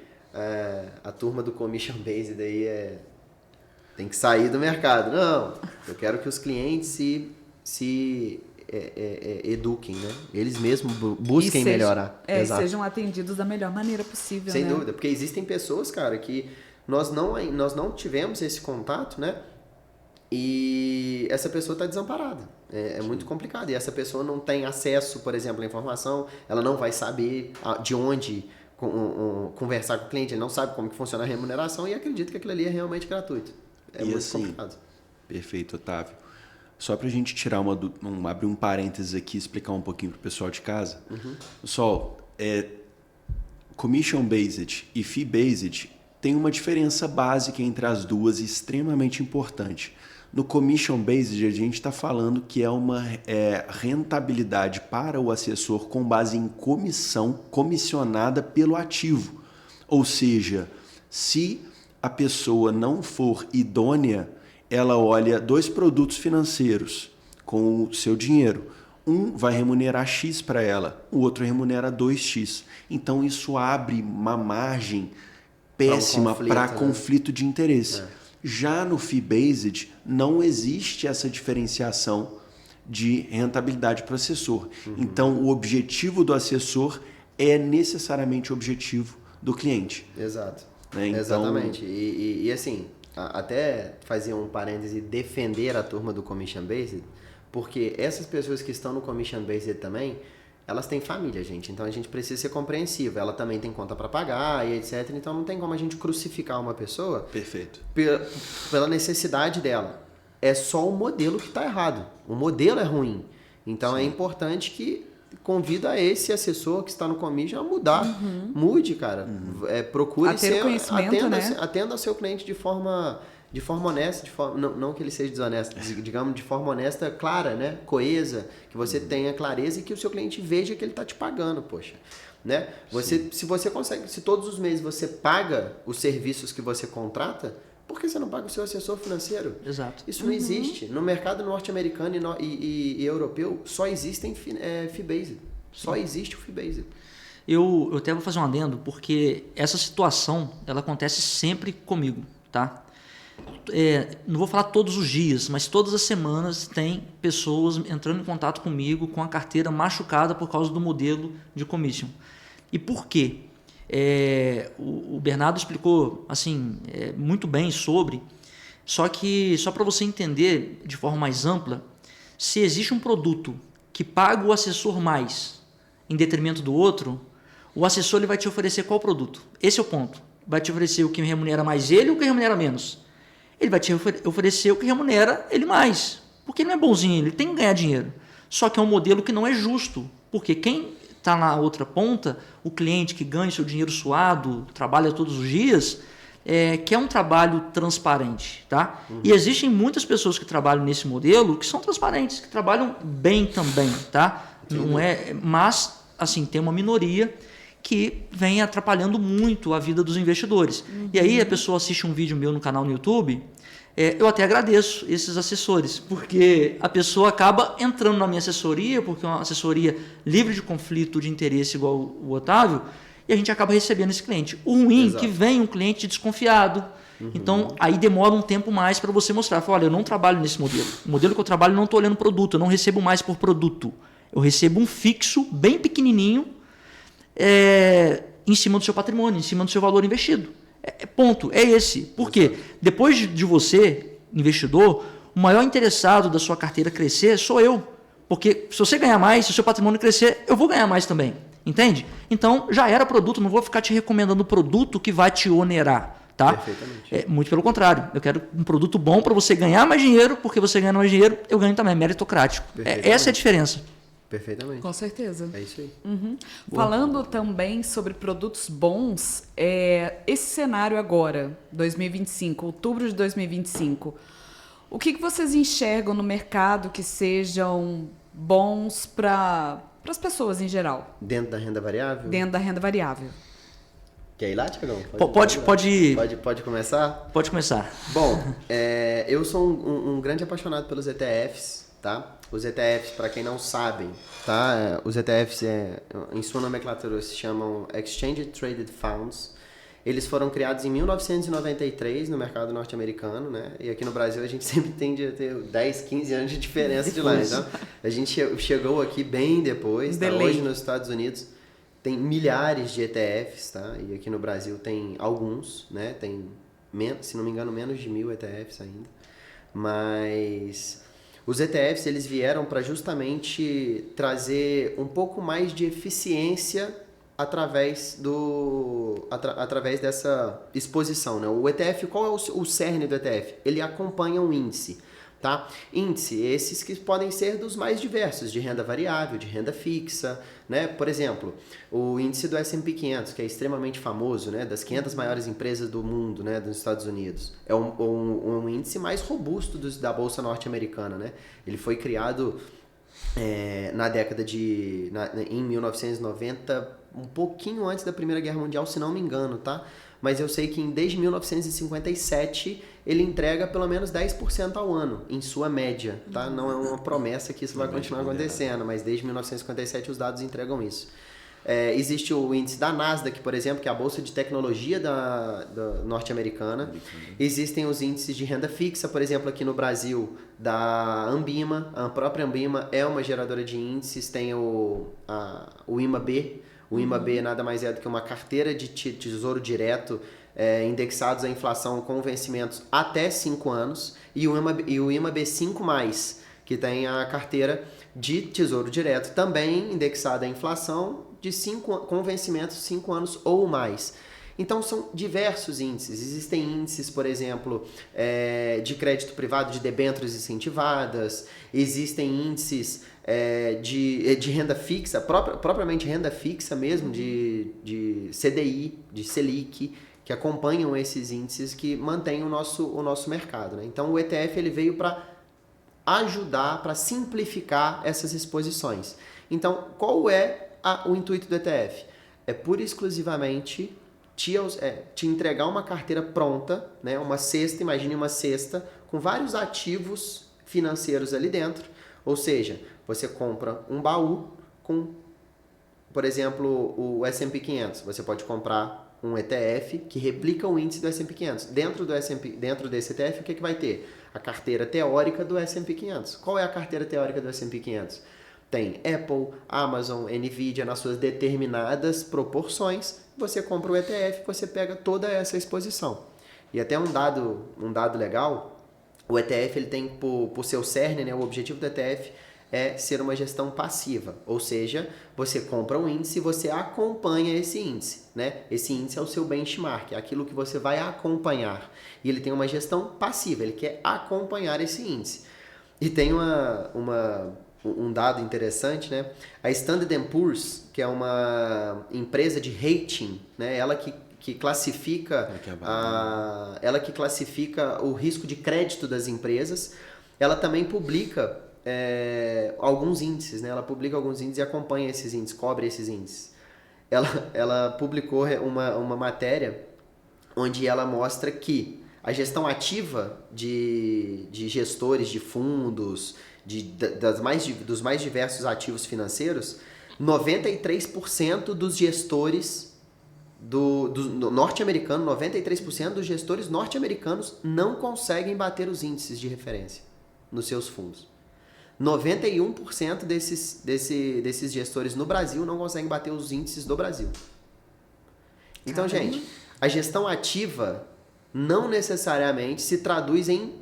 a turma do commission based aí tem que sair do mercado. Não, eu quero que os clientes se eduquem, né? Eles mesmos busquem melhorar. E sejam atendidos da melhor maneira possível. Sem dúvida, porque existem pessoas, cara, que nós não tivemos esse contato, né? E essa pessoa está desamparada. É muito complicado. E essa pessoa não tem acesso, por exemplo, à informação, ela não vai saber de onde conversar com o cliente, ele não sabe como que funciona a remuneração e acredita que aquilo ali é realmente gratuito. É muito complicado. Perfeito, Otávio. Só para a gente tirar abrir um parênteses aqui e explicar um pouquinho para o pessoal de casa. Pessoal, Commission-based e Fee-based tem uma diferença básica entre as duas extremamente importante. No Commission-based, a gente está falando que é uma rentabilidade para o assessor com base em comissão comissionada pelo ativo. Ou seja, se a pessoa não for idônea, ela olha 2 produtos financeiros com o seu dinheiro. Um vai remunerar X para ela, o outro remunera 2X. Então, isso abre uma margem péssima para conflito de interesse. Já no Fee-Based, não existe essa diferenciação de rentabilidade para o assessor. Então, o objetivo do assessor é necessariamente o objetivo do cliente. Exato. Né? Então, exatamente. E assim, até fazer um parêntese, defender a turma do Commission-Based, porque essas pessoas que estão no Commission-Based também, elas têm família, gente. Então a gente precisa ser compreensivo. Ela também tem conta para pagar e etc. Então não tem como a gente crucificar uma pessoa. Perfeito. Pela necessidade dela. É só o modelo que está errado. O modelo é ruim. Então é importante que convida esse assessor que está no commission a mudar. Mude, cara. Procure ser... Atenda ao seu cliente de forma honesta, não que ele seja desonesto, digamos, de forma honesta, clara, né? Coesa, que você tenha clareza e que o seu cliente veja que ele está te pagando, poxa. Né? Se todos os meses você paga os serviços que você contrata, por que você não paga o seu assessor financeiro? Exato. Isso não existe. No mercado norte-americano e europeu, só existem fee-based. Só existe o fee-based. Eu até vou fazer um adendo, porque essa situação, ela acontece sempre comigo, tá? Não vou falar todos os dias, mas todas as semanas tem pessoas entrando em contato comigo com a carteira machucada por causa do modelo de commission. E por quê? O Bernardo explicou assim, muito bem sobre, só para você entender de forma mais ampla, se existe um produto que paga o assessor mais em detrimento do outro, o assessor ele vai te oferecer qual produto? Esse é o ponto. Vai te oferecer o que remunera mais ele ou o que remunera menos? Ele vai te oferecer o que remunera ele mais, porque ele não é bonzinho, ele tem que ganhar dinheiro. Só que é um modelo que não é justo, porque quem está na outra ponta, o cliente que ganha seu dinheiro suado, trabalha todos os dias, quer um trabalho transparente. Tá? E existem muitas pessoas que trabalham nesse modelo que são transparentes, que trabalham bem também. Tá? Não mas assim, tem uma minoria que vem atrapalhando muito a vida dos investidores. E aí a pessoa assiste um vídeo meu no canal no YouTube, eu até agradeço esses assessores, porque a pessoa acaba entrando na minha assessoria, porque é uma assessoria livre de conflito de interesse igual o Otávio, e a gente acaba recebendo esse cliente. O ruim é que vem um cliente desconfiado, então aí demora um tempo mais para você mostrar. Fala, olha, eu não trabalho nesse modelo. O modelo que eu trabalho eu não estou olhando produto, eu não recebo mais por produto. Eu recebo um fixo bem pequenininho, em cima do seu patrimônio, em cima do seu valor investido. Ponto, é esse. Por quê? Depois de você, investidor, o maior interessado da sua carteira crescer sou eu. Porque se você ganhar mais, se o seu patrimônio crescer, eu vou ganhar mais também. Entende? Então, já era produto, não vou ficar te recomendando produto que vai te onerar. Tá? Perfeitamente. Muito pelo contrário. Eu quero um produto bom para você ganhar mais dinheiro, porque você ganha mais dinheiro, eu ganho também, meritocrático. Essa é a diferença. Perfeitamente. Com certeza. É isso aí. Falando também sobre produtos bons, esse cenário agora, 2025, outubro de 2025, o que vocês enxergam no mercado que sejam bons para as pessoas em geral? Dentro da renda variável? Dentro da renda variável. Quer ir lá, Tiagão? Pode começar? Pode começar. Bom, eu sou um grande apaixonado pelos ETFs, tá? Os ETFs, para quem não sabem, tá? Os ETFs, em sua nomenclatura, se chamam Exchange Traded Funds. Eles foram criados em 1993 no mercado norte-americano, né? E aqui no Brasil a gente sempre tende a ter 10, 15 anos de diferença de lá. Então, a gente chegou aqui bem depois, tá? Hoje nos Estados Unidos tem milhares de ETFs, tá? E aqui no Brasil tem alguns, né? Tem, se não me engano, menos de 1.000 ETFs ainda. Mas os ETFs, eles vieram para justamente trazer um pouco mais de eficiência através dessa exposição, né? O ETF, qual é o cerne do ETF? Ele acompanha um índice. Tá? Índice, esses que podem ser dos mais diversos, de renda variável, de renda fixa, né? Por exemplo, o índice do S&P 500, que é extremamente famoso, né? Das 500 maiores empresas do mundo, né? Dos Estados Unidos. É um índice mais robusto da Bolsa norte-americana, né? Ele foi criado na década em 1990, um pouquinho antes da Primeira Guerra Mundial, se não me engano, tá? Mas eu sei que desde 1957 ele entrega pelo menos 10% ao ano, em sua média, tá? Não é uma promessa que isso vai continuar acontecendo, mas desde 1957 os dados entregam isso. Existe o índice da Nasdaq, por exemplo, que é a bolsa de tecnologia da norte-americana. Existem os índices de renda fixa, por exemplo, aqui no Brasil, da Ambima. A própria Ambima é uma geradora de índices, tem o IMAB. O IMAB nada mais é do que uma carteira de tesouro direto indexados à inflação com vencimentos até 5 anos. E o IMAB 5+, que tem a carteira de tesouro direto também indexada à inflação com vencimentos 5 anos ou mais. Então são diversos índices. Existem índices, por exemplo, de crédito privado de debêntures incentivadas, existem índices de renda fixa, propriamente renda fixa mesmo, de CDI, de Selic, que acompanham esses índices que mantêm o nosso mercado, né? Então o ETF ele veio para ajudar, para simplificar essas exposições. Então qual é o intuito do ETF? É pura e exclusivamente te entregar uma carteira pronta, né? Uma cesta, imagine uma cesta com vários ativos financeiros ali dentro, ou seja, você compra um baú com, por exemplo, o S&P 500. Você pode comprar um ETF que replica o índice do S&P 500. Dentro desse ETF, o que vai ter? A carteira teórica do S&P 500. Qual é a carteira teórica do S&P 500? Tem Apple, Amazon, Nvidia nas suas determinadas proporções. Você compra o ETF, você pega toda essa exposição. E até um dado legal, o ETF ele tem por seu cerne, né, o objetivo do ETF é ser uma gestão passiva, ou seja, você compra um índice e você acompanha esse índice, né? Esse índice é o seu benchmark, é aquilo que você vai acompanhar. E ele tem uma gestão passiva, ele quer acompanhar esse índice. E tem um dado interessante, né? A Standard & Poor's, que é uma empresa de rating, né? Ela que classifica o risco de crédito das empresas, ela também publica alguns índices, né? Ela publica alguns índices e acompanha esses índices, cobre esses índices. Ela publicou uma matéria onde ela mostra que a gestão ativa de gestores de fundos, dos mais diversos ativos financeiros, 93% dos gestores do norte-americano, 93% dos gestores norte-americanos não conseguem bater os índices de referência nos seus fundos. 91% desses gestores no Brasil não conseguem bater os índices do Brasil. Então, gente, a gestão ativa não necessariamente se traduz em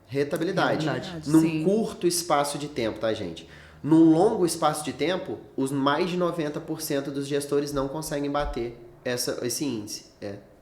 rentabilidade. Num curto espaço de tempo, tá, gente? Num longo espaço de tempo, os mais de 90% dos gestores não conseguem bater esse índice.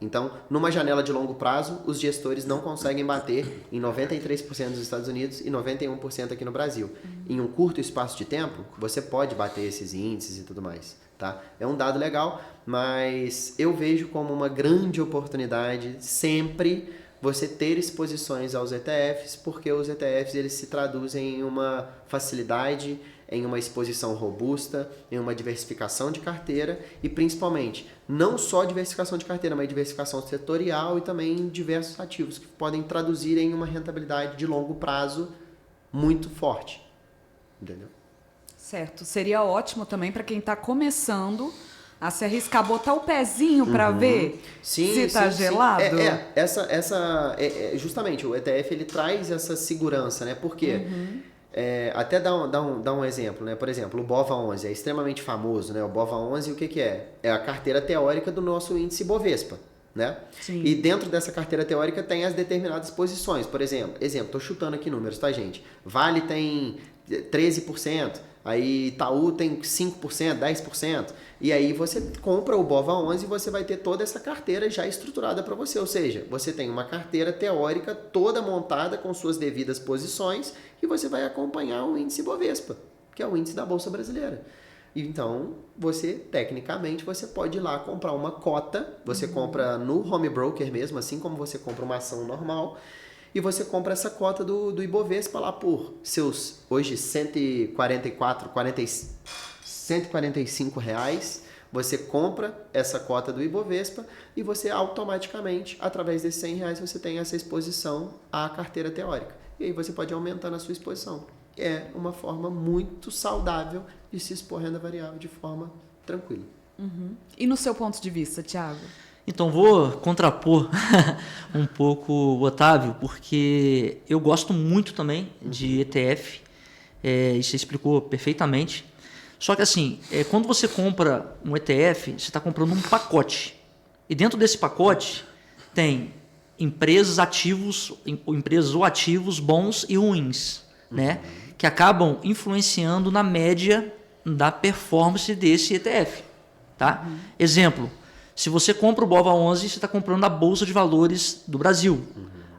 Então, numa janela de longo prazo, os gestores não conseguem bater em 93% dos Estados Unidos e 91% aqui no Brasil. Em um curto espaço de tempo, você pode bater esses índices e tudo mais, tá? É um dado legal, mas eu vejo como uma grande oportunidade sempre você ter exposições aos ETFs, porque os ETFs eles se traduzem em uma facilidade, em uma exposição robusta, em uma diversificação de carteira e principalmente, não só diversificação de carteira, mas diversificação setorial e também em diversos ativos que podem traduzir em uma rentabilidade de longo prazo muito forte. Entendeu? Certo. Seria ótimo também para quem está começando a se arriscar, botar o pezinho para ver se está gelado. Justamente, o ETF ele traz essa segurança, né? Porque até dar um exemplo, né? Por exemplo, o BOVA11 é extremamente famoso, né? O BOVA11, o que é? É a carteira teórica do nosso índice Bovespa, né? Sim. E dentro dessa carteira teórica tem as determinadas posições. Por exemplo, estou chutando aqui números, tá, gente? Vale tem 13%, aí Itaú tem 5%, 10%, e aí você compra o BOVA11 e você vai ter toda essa carteira já estruturada para você, ou seja, você tem uma carteira teórica toda montada com suas devidas posições e você vai acompanhar o índice Bovespa, que é o índice da Bolsa Brasileira. Então, tecnicamente, você pode ir lá comprar uma cota, você compra no home broker mesmo, assim como você compra uma ação normal, e você compra essa cota do Ibovespa lá por seus, hoje, 145 reais, você compra essa cota do Ibovespa e você automaticamente, através desses 100 reais, você tem essa exposição à carteira teórica. E aí você pode aumentar a sua exposição. É uma forma muito saudável de se expor renda variável de forma tranquila. Uhum. E no seu ponto de vista, Thiago? Então, vou contrapor um pouco o Otávio, porque eu gosto muito também de ETF, e você explicou perfeitamente. Só que assim, quando você compra um ETF, você está comprando um pacote. E dentro desse pacote tem empresas ou ativos bons e ruins, né? Que acabam influenciando na média da performance desse ETF. Tá? Exemplo, se você compra o BOVA11, você está comprando a Bolsa de Valores do Brasil.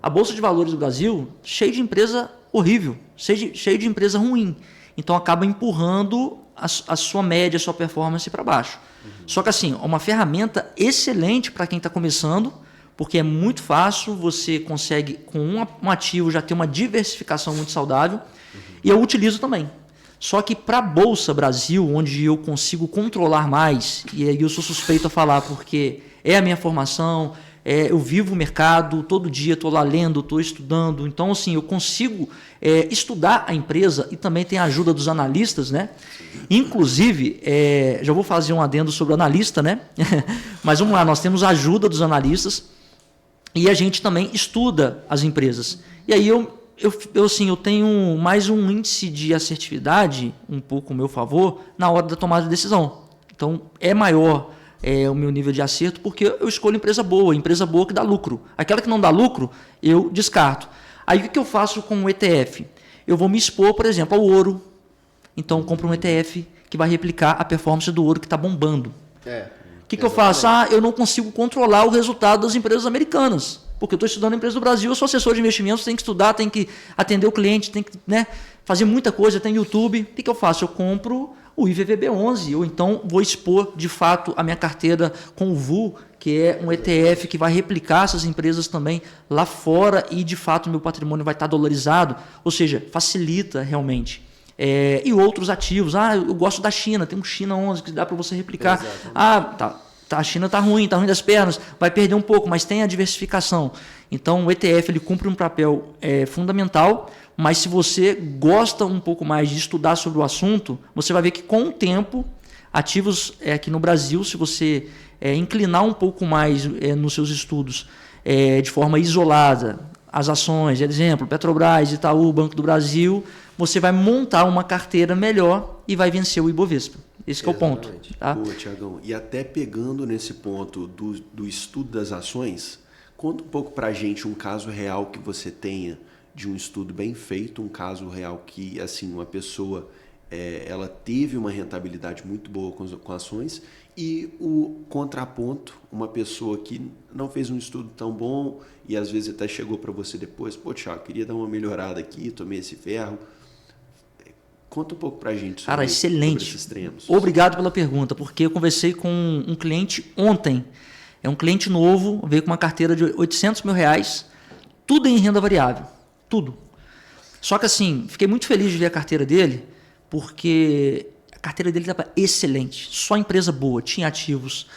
A Bolsa de Valores do Brasil, cheia de empresa horrível, cheia de empresa ruim. Então acaba empurrando a sua média, a sua performance para baixo. Só que assim, é uma ferramenta excelente para quem está começando, porque é muito fácil, você consegue com um ativo já ter uma diversificação muito saudável. E eu utilizo também. Só que para a Bolsa Brasil, onde eu consigo controlar mais, e aí eu sou suspeito a falar porque é a minha formação, eu vivo o mercado, todo dia estou lá lendo, estou estudando. Então, assim, eu consigo estudar a empresa e também tem a ajuda dos analistas, né? Inclusive, já vou fazer um adendo sobre o analista, né? Mas vamos lá, nós temos a ajuda dos analistas e a gente também estuda as empresas. E aí eu tenho mais um índice de assertividade, um pouco ao meu favor, na hora da tomada de decisão. Então, é maior o meu nível de acerto, porque eu escolho empresa boa que dá lucro. Aquela que não dá lucro, eu descarto. Aí, o que eu faço com o ETF? Eu vou me expor, por exemplo, ao ouro. Então, eu compro um ETF que vai replicar a performance do ouro que está bombando. O que eu faço? Eu não consigo controlar o resultado das empresas americanas. Porque eu estou estudando a empresa do Brasil, eu sou assessor de investimentos, tenho que estudar, tenho que atender o cliente, tenho que fazer muita coisa, tem YouTube. O que eu faço? Eu compro o IVVB11, ou então vou expor de fato a minha carteira com o VUL, que é um ETF que vai replicar essas empresas também lá fora e de fato meu patrimônio vai estar dolarizado, ou seja, facilita realmente. E outros ativos, eu gosto da China, tem um China 11 que dá para você replicar. A China está ruim das pernas, vai perder um pouco, mas tem a diversificação. Então, o ETF ele cumpre um papel fundamental, mas se você gosta um pouco mais de estudar sobre o assunto, você vai ver que com o tempo, ativos aqui no Brasil, se você inclinar um pouco mais nos seus estudos de forma isolada, as ações, exemplo, Petrobras, Itaú, Banco do Brasil, você vai montar uma carteira melhor e vai vencer o Ibovespa. Esse que é o ponto. Tá? Boa, Tiagão. E até pegando nesse ponto do estudo das ações, conta um pouco para a gente um caso real que você tenha de um estudo bem feito, um caso real que assim uma pessoa ela teve uma rentabilidade muito boa com ações e o contraponto, uma pessoa que não fez um estudo tão bom e às vezes até chegou para você depois, Tiago, queria dar uma melhorada aqui, tomei esse ferro. Conta um pouco para a gente sobre, excelente. Sobre esses extremos. Obrigado pela pergunta, porque eu conversei com um cliente ontem. É um cliente novo, veio com uma carteira de R$800 mil, tudo em renda variável, tudo. Só que assim, fiquei muito feliz de ver a carteira dele, porque a carteira dele estava excelente, só empresa boa, tinha ativos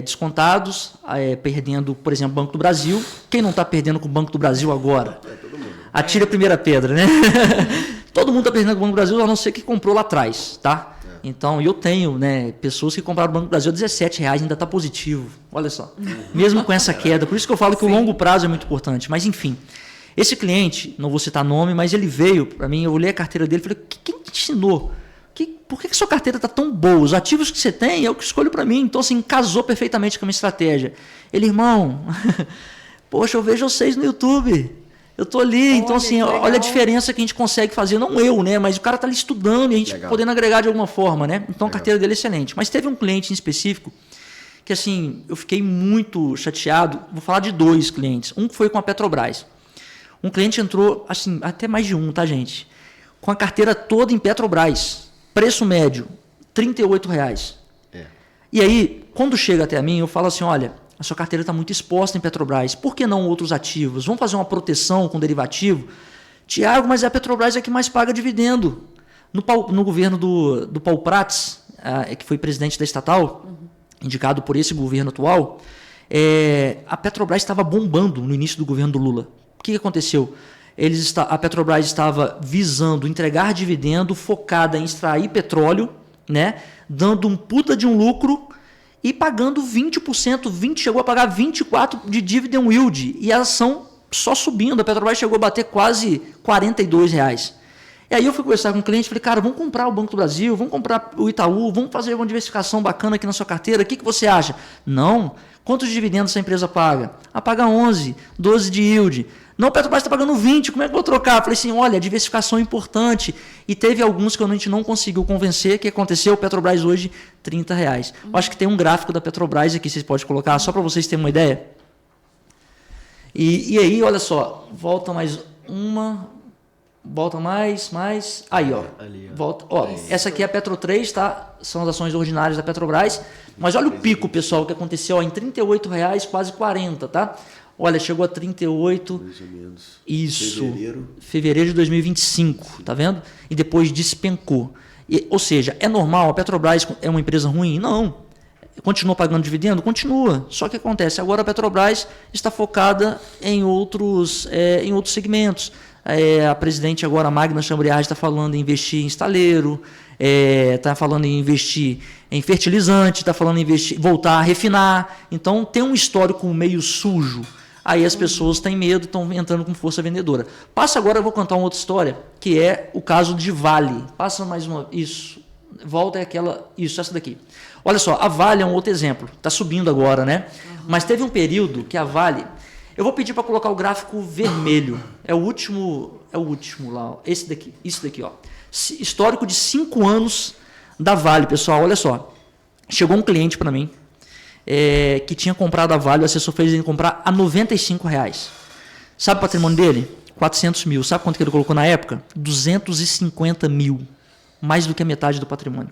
descontados, perdendo, por exemplo, Banco do Brasil. Quem não está perdendo com o Banco do Brasil agora? Todo mundo. Atira a primeira pedra, né? Todo mundo está perdendo com o Banco do Brasil, a não ser que comprou lá atrás, tá? Então, eu tenho pessoas que compraram o Banco do Brasil a R$17, ainda está positivo. Olha só. Mesmo com essa queda. Por isso que eu falo que o longo prazo é muito importante. Mas, enfim, esse cliente, não vou citar nome, mas ele veio para mim, eu olhei a carteira dele e falei, quem te ensinou? Por que sua carteira está tão boa? Os ativos que você tem é o que escolho para mim. Então, assim, casou perfeitamente com a minha estratégia. Ele, irmão, poxa, eu vejo vocês no YouTube. Eu tô ali, então assim, olha a diferença que a gente consegue fazer, não eu, né? Mas o cara tá ali estudando e a gente podendo agregar de alguma forma, né? Então a carteira dele é excelente. Mas teve um cliente em específico que assim, eu fiquei muito chateado. Vou falar de 2 clientes. Um foi com a Petrobras. Um cliente entrou, assim, até mais de um, tá, gente? Com a carteira toda em Petrobras. Preço médio, R$38. E aí, quando chega até a mim, eu falo assim, olha, a sua carteira está muito exposta em Petrobras. Por que não outros ativos? Vamos fazer uma proteção com derivativo? Tiago, mas a Petrobras é que mais paga dividendo. No governo do Paulo Prats, que foi presidente da estatal, indicado por esse governo atual, a Petrobras estava bombando no início do governo do Lula. O que aconteceu? A Petrobras estava visando entregar dividendo, focada em extrair petróleo, né, dando um puta de um lucro e pagando 20%, chegou a pagar 24% de dividend yield. E a ação só subindo. A Petrobras chegou a bater quase R$42. E aí eu fui conversar com o cliente e falei, cara, vamos comprar o Banco do Brasil, vamos comprar o Itaú, vamos fazer uma diversificação bacana aqui na sua carteira. O que você acha? Não. Quantos dividendos essa empresa paga? Paga 11, 12 de yield. Não, a Petrobras está pagando 20, como é que eu vou trocar? Eu falei assim, olha, a diversificação é importante. E teve alguns que a gente não conseguiu convencer. O que aconteceu? O Petrobras hoje, R$30. Eu acho que tem um gráfico da Petrobras aqui, vocês podem colocar, só para vocês terem uma ideia. E aí, olha só, volta mais uma, volta mais. Aí, ó. Volta. Ó, essa aqui é a Petro 3, tá? São as ações ordinárias da Petrobras. Mas olha o pico, pessoal, que aconteceu ó, em R$38, quase 40, tá? Olha, chegou a 38. Mais ou menos. Isso. Fevereiro de 2025, tá vendo? E depois despencou. Ou seja, é normal, a Petrobras é uma empresa ruim? Não. Continua pagando dividendo? Continua. Só que acontece, agora a Petrobras está focada em outros segmentos. A presidente agora, a Magna Chambriard, está falando em investir em estaleiro, está falando em investir em fertilizante, está falando em voltar a refinar. Então, tem um histórico meio sujo. Aí as pessoas têm medo, estão entrando com força vendedora. Passa agora, eu vou contar uma outra história, que é o caso de Vale. Passa mais uma. Isso. Volta é aquela. Isso, essa daqui. Olha só, a Vale é um outro exemplo. Está subindo agora, né? Mas teve um período que a Vale. Eu vou pedir para colocar o gráfico vermelho. É o último lá. Esse daqui. Isso daqui, ó. Histórico de 5 anos da Vale, pessoal. Olha só. Chegou um cliente para mim. Que tinha comprado a Vale, o assessor fez ele comprar a R$95. Sabe o patrimônio dele? 400 mil. Sabe quanto que ele colocou na época? 250 mil. Mais do que a metade do patrimônio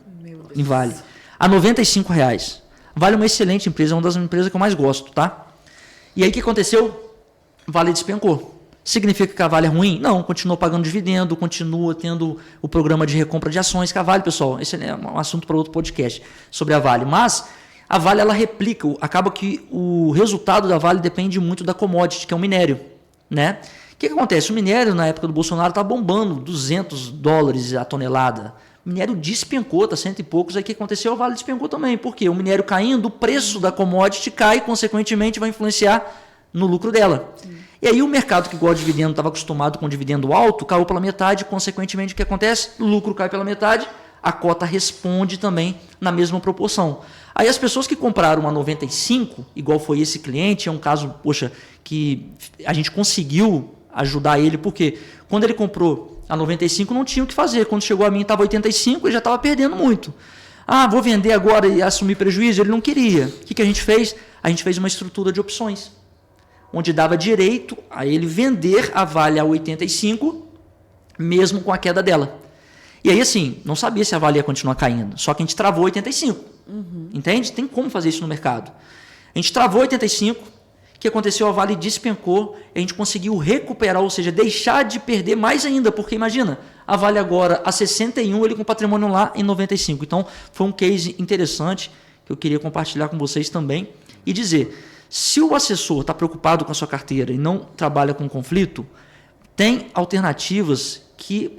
em Vale. A R$95. Vale é uma excelente empresa, é uma das empresas que eu mais gosto, tá? E aí o que aconteceu? Vale despencou. Significa que a Vale é ruim? Não, continua pagando dividendo, continua tendo o programa de recompra de ações. Que a Vale, pessoal, esse é um assunto para outro podcast sobre a Vale. Mas a Vale, ela replica, acaba que o resultado da Vale depende muito da commodity, que é o minério, né? O que acontece? O minério, na época do Bolsonaro, está bombando, $200 a tonelada. O minério despencou, está 100 e poucos. Aí o que aconteceu? A Vale despencou também. Por quê? O minério caindo, o preço da commodity cai, consequentemente vai influenciar no lucro dela. Sim. E aí o mercado que gosta de dividendo, estava acostumado com dividendo alto, caiu pela metade, consequentemente o que acontece? O lucro cai pela metade, a cota responde também na mesma proporção. Aí as pessoas que compraram a 95, igual foi esse cliente, é um caso, poxa, que a gente conseguiu ajudar ele, porque quando ele comprou a 95 não tinha o que fazer, quando chegou a mim estava 85, ele já estava perdendo muito. Vou vender agora e assumir prejuízo? Ele não queria. O que a gente fez? A gente fez uma estrutura de opções, onde dava direito a ele vender a Vale a 85, mesmo com a queda dela. E aí, assim, não sabia se a Vale ia continuar caindo, só que a gente travou 85. Entende? Tem como fazer isso no mercado. A gente travou 85, o que aconteceu? A Vale despencou, a gente conseguiu recuperar, ou seja, deixar de perder mais ainda, porque imagina, a Vale agora a 61, ele com patrimônio lá em 95. Então, foi um case interessante que eu queria compartilhar com vocês também e dizer, se o assessor está preocupado com a sua carteira e não trabalha com conflito, tem alternativas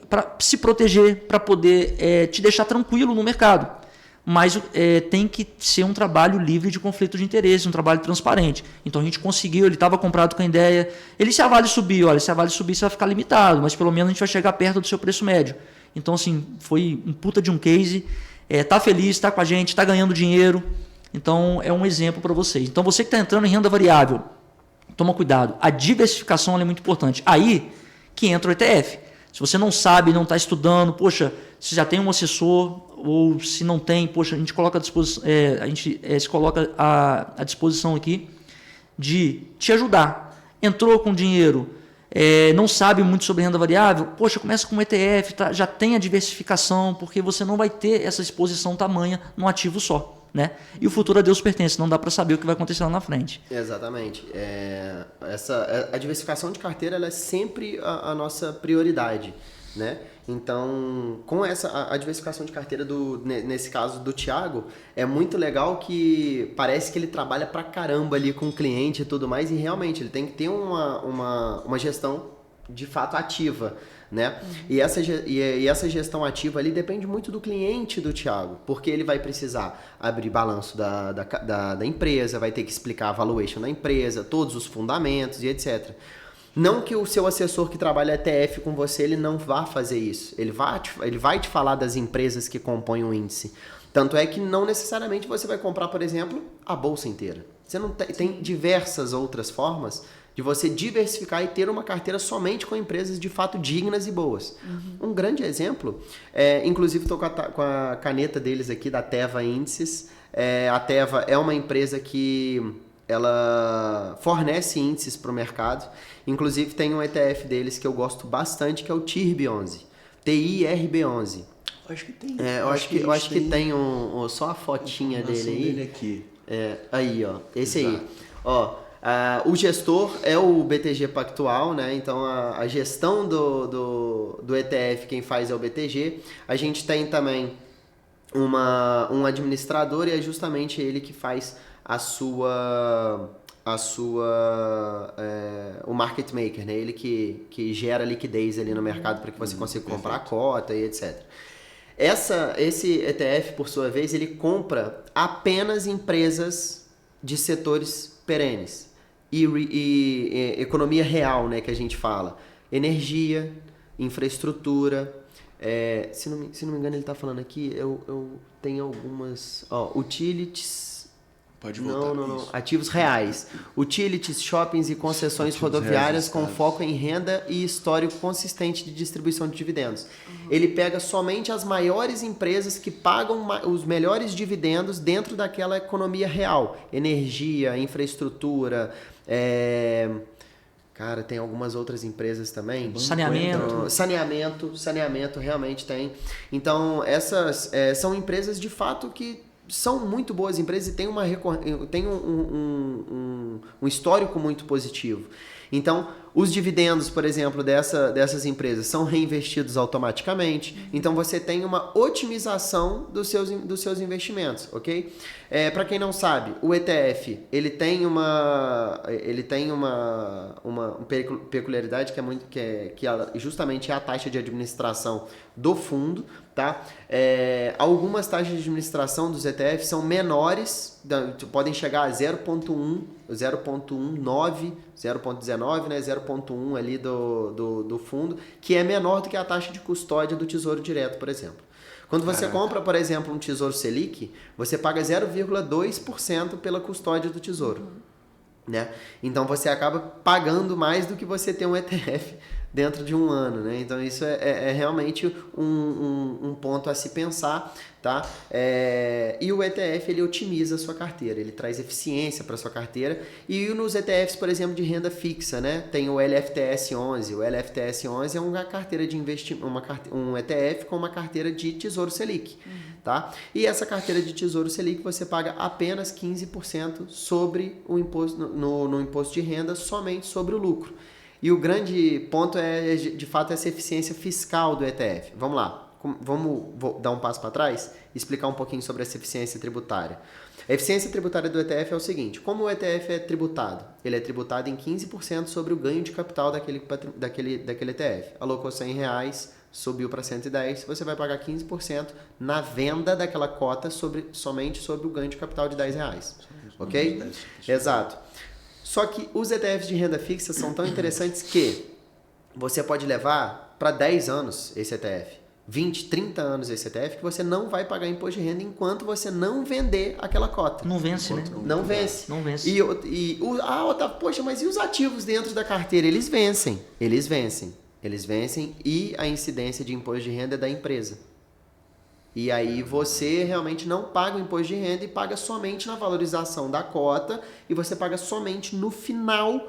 para se proteger, para poder te deixar tranquilo no mercado. Mas tem que ser um trabalho livre de conflito de interesse, um trabalho transparente. Então a gente conseguiu, ele estava comprado com a ideia. Se a Vale subir, olha, se a Vale subir, você vai ficar limitado, mas pelo menos a gente vai chegar perto do seu preço médio. Então, assim, foi um puta de um case. Tá feliz, está com a gente, está ganhando dinheiro. Então, é um exemplo para vocês. Então, você que está entrando em renda variável, toma cuidado. A diversificação ela é muito importante. Aí que entra o ETF. Se você não sabe, não está estudando, poxa, se já tem um assessor ou se não tem, poxa, a gente coloca à disposição, se coloca à disposição aqui de te ajudar. Entrou com dinheiro, não sabe muito sobre renda variável, poxa, começa com um ETF, tá? Já tem a diversificação, porque você não vai ter essa exposição tamanha num ativo só. Né? E o futuro a Deus pertence, não dá para saber o que vai acontecer lá na frente. Exatamente. A diversificação de carteira ela é sempre a nossa prioridade, né? Então, com a diversificação de carteira, nesse caso do Thiago, é muito legal que parece que ele trabalha pra caramba ali com o cliente e tudo mais, e realmente ele tem que ter uma gestão de fato ativa, né? E essa gestão ativa ali depende muito do cliente do Thiago, porque ele vai precisar abrir balanço da empresa, vai ter que explicar a valuation da empresa, todos os fundamentos e etc. Não que o seu assessor que trabalha ETF com você, ele não vá fazer isso. Ele vai te falar das empresas que compõem o índice. Tanto é que não necessariamente você vai comprar, por exemplo, a bolsa inteira. Você não tem diversas outras formas de você diversificar e ter uma carteira somente com empresas de fato dignas e boas. Um grande exemplo, inclusive estou com a caneta deles aqui, da Teva Índices. A Teva é uma empresa que ela fornece índices para o mercado. Inclusive tem um ETF deles que eu gosto bastante, que é o TIRB11. TIRB11. Acho que tem. Eu acho que tem só a fotinha dele aí. Aqui. Aí, ó. Esse aí. Ó, o gestor é o BTG Pactual, né? Então a gestão do ETF quem faz é o BTG. A gente tem também um administrador e é justamente ele que faz o market maker, né? Ele que gera liquidez ali no mercado para que você consiga comprar a cota e etc. Esse ETF, por sua vez, ele compra apenas empresas de setores perenes e economia real, né, que a gente fala. Energia, infraestrutura. Se não me engano, ele está falando aqui, eu tenho algumas... utilities... Pode voltar. Não. Ativos reais. Utilities, shoppings e concessões rodoviárias com foco em renda e histórico consistente de distribuição de dividendos. Ele pega somente as maiores empresas que pagam os melhores dividendos dentro daquela economia real. Energia, infraestrutura, cara, tem algumas outras empresas também. Saneamento realmente tem. Então, essas são empresas de fato que são muito boas empresas e têm um histórico muito positivo. Então, os dividendos, por exemplo, dessas empresas são reinvestidos automaticamente. Então, você tem uma otimização dos seus investimentos, ok? Para quem não sabe, o ETF ele tem uma peculiaridade que justamente é a taxa de administração do fundo, tá? Algumas taxas de administração dos ETFs são menores, podem chegar a 0,1, 0,19, 0,19, né? 0,1 ali do fundo, que é menor do que a taxa de custódia do Tesouro Direto, por exemplo. Quando você compra, por exemplo, um Tesouro Selic, você paga 0,2% pela custódia do Tesouro. Né? Então você acaba pagando mais do que você ter um ETF dentro de um ano, né? Então isso é realmente um ponto a se pensar, tá? E o ETF ele otimiza a sua carteira, ele traz eficiência para a sua carteira. E nos ETFs, por exemplo, de renda fixa, né? Tem o LFTS11. O LFTS11 é uma carteira de investimento, um ETF com uma carteira de Tesouro Selic, tá? E essa carteira de Tesouro Selic você paga apenas 15% sobre o imposto no imposto de renda, somente sobre o lucro. E o grande ponto é, de fato, essa eficiência fiscal do ETF. Vamos lá, vou dar um passo para trás e explicar um pouquinho sobre essa eficiência tributária. A eficiência tributária do ETF é o seguinte: como o ETF é tributado? Ele é tributado em 15% sobre o ganho de capital daquele ETF. Alocou R$100, subiu para 110, você vai pagar 15% na venda daquela cota somente sobre o ganho de capital de R$10. Ok? Exato. Só que os ETFs de renda fixa são tão interessantes que você pode levar para 10 anos esse ETF, 20, 30 anos esse ETF, que você não vai pagar imposto de renda enquanto você não vender aquela cota. Não vence, né? Não vence. Não vence. Otávio, poxa, mas e os ativos dentro da carteira? Eles vencem. Eles vencem e a incidência de imposto de renda é da empresa. E aí você realmente não paga o imposto de renda e paga somente na valorização da cota e você paga somente no final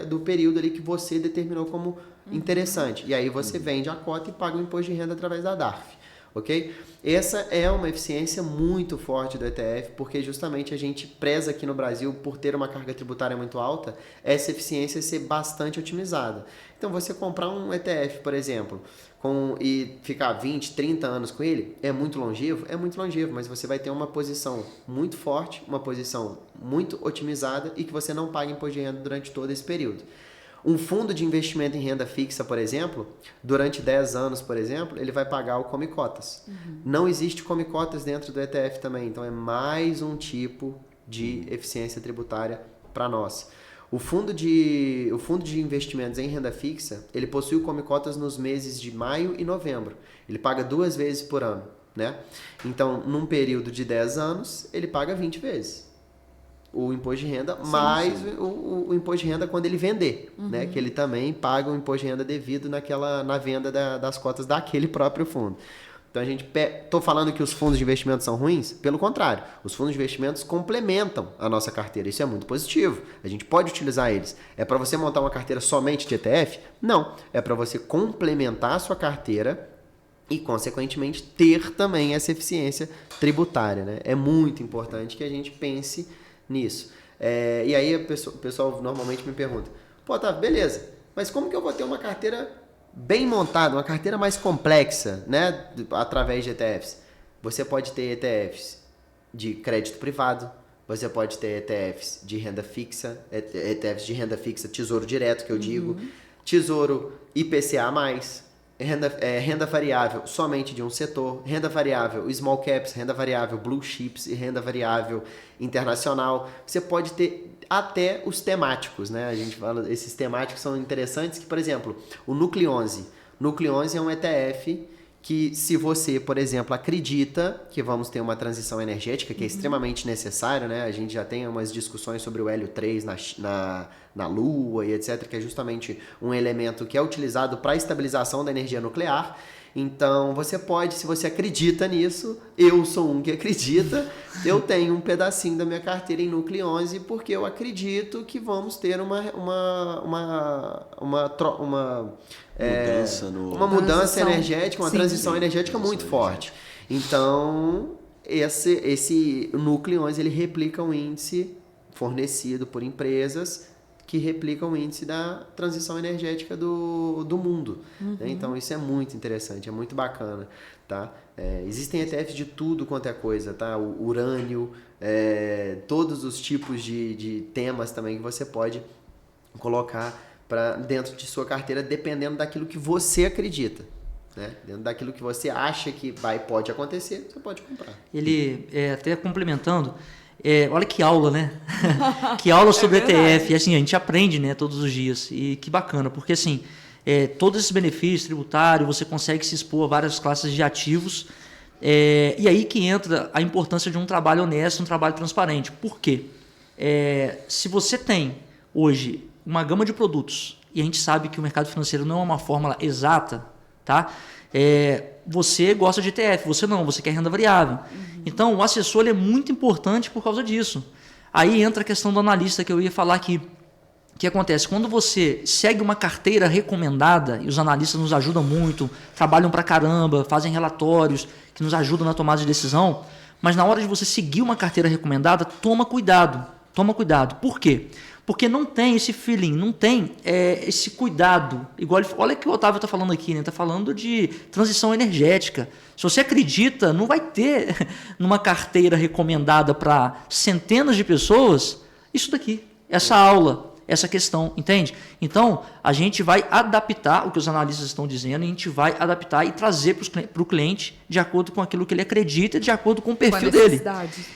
do período ali que você determinou como interessante. E aí você vende a cota e paga o imposto de renda através da DARF, ok? Essa é uma eficiência muito forte do ETF, porque justamente a gente preza aqui no Brasil por ter uma carga tributária muito alta, essa eficiência ser bastante otimizada. Então você comprar um ETF, por exemplo, e ficar 20, 30 anos com ele, é muito longevo, mas você vai ter uma posição muito forte, uma posição muito otimizada e que você não paga imposto de renda durante todo esse período. Um fundo de investimento em renda fixa, por exemplo, durante 10 anos, por exemplo, ele vai pagar o Come Cotas. Não existe Come Cotas dentro do ETF também, então é mais um tipo de eficiência tributária para nós. O fundo de investimentos em renda fixa, ele possui o Come Cotas nos meses de maio e novembro. Ele paga 2 vezes por ano, né? Então, num período de 10 anos, ele paga 20 vezes o imposto de renda, mais o imposto de renda quando ele vender, né? Que ele também paga o imposto de renda devido na venda das cotas daquele próprio fundo. Então, tô falando que os fundos de investimento são ruins? Pelo contrário, os fundos de investimentos complementam a nossa carteira. Isso é muito positivo. A gente pode utilizar eles. É para você montar uma carteira somente de ETF? Não. É para você complementar a sua carteira e, consequentemente, ter também essa eficiência tributária, né? É muito importante que a gente pense nisso. E aí o pessoal normalmente me pergunta, pô, tá, beleza, mas como que eu vou ter uma carteira bem montada, uma carteira mais complexa, né, através de ETFs? Você pode ter ETFs de crédito privado, você pode ter ETFs de renda fixa, tesouro direto, que eu digo, tesouro IPCA+, renda variável somente de um setor, renda variável small caps, renda variável blue chips e renda variável internacional. Você pode ter até os temáticos, né? A gente fala, esses temáticos são interessantes, que, por exemplo, o Núcleo 11. Núcleo 11 é um ETF que, se você, por exemplo, acredita que vamos ter uma transição energética, que é extremamente necessário, né? A gente já tem umas discussões sobre o hélio 3 na Lua e etc., que é justamente um elemento que é utilizado para a estabilização da energia nuclear. Então, você pode, se você acredita nisso, eu sou um que acredita, eu tenho um pedacinho da minha carteira em Núcleo 11, porque eu acredito que vamos ter uma mudança energética, uma transição energética muito forte. Então, esse Núcleo 11, ele replica um índice fornecido por empresas que replicam o índice da transição energética do mundo. Né? Então, isso é muito interessante, é muito bacana. Tá? Existem ETFs de tudo quanto é coisa, tá? O urânio, todos os tipos de temas também que você pode colocar dentro de sua carteira, dependendo daquilo que você acredita. Né? Dentro daquilo que você acha que pode acontecer, você pode comprar. Ele, até complementando, olha que aula, né? Que aula sobre ETF. E assim, a gente aprende, né, todos os dias. E que bacana, porque assim, todos esses benefícios tributários, você consegue se expor a várias classes de ativos. E aí que entra a importância de um trabalho honesto, um trabalho transparente. Por quê? Se você tem hoje uma gama de produtos, e a gente sabe que o mercado financeiro não é uma fórmula exata, tá? Você gosta de ETF, você não, você quer renda variável. Então, o assessor é muito importante por causa disso. Aí entra a questão do analista que eu ia falar aqui. O que acontece? Quando você segue uma carteira recomendada, e os analistas nos ajudam muito, trabalham pra caramba, fazem relatórios que nos ajudam na tomada de decisão, mas na hora de você seguir uma carteira recomendada, toma cuidado. Toma cuidado. Por quê? Porque não tem esse feeling, não tem esse cuidado. Igual, olha o que o Otávio está falando aqui, né? Está falando de transição energética. Se você acredita, não vai ter numa carteira recomendada para centenas de pessoas isso daqui, essa aula, essa questão, entende? Então, a gente vai adaptar o que os analistas estão dizendo, e a gente vai adaptar e trazer para o cliente de acordo com aquilo que ele acredita, de acordo com o perfil dele.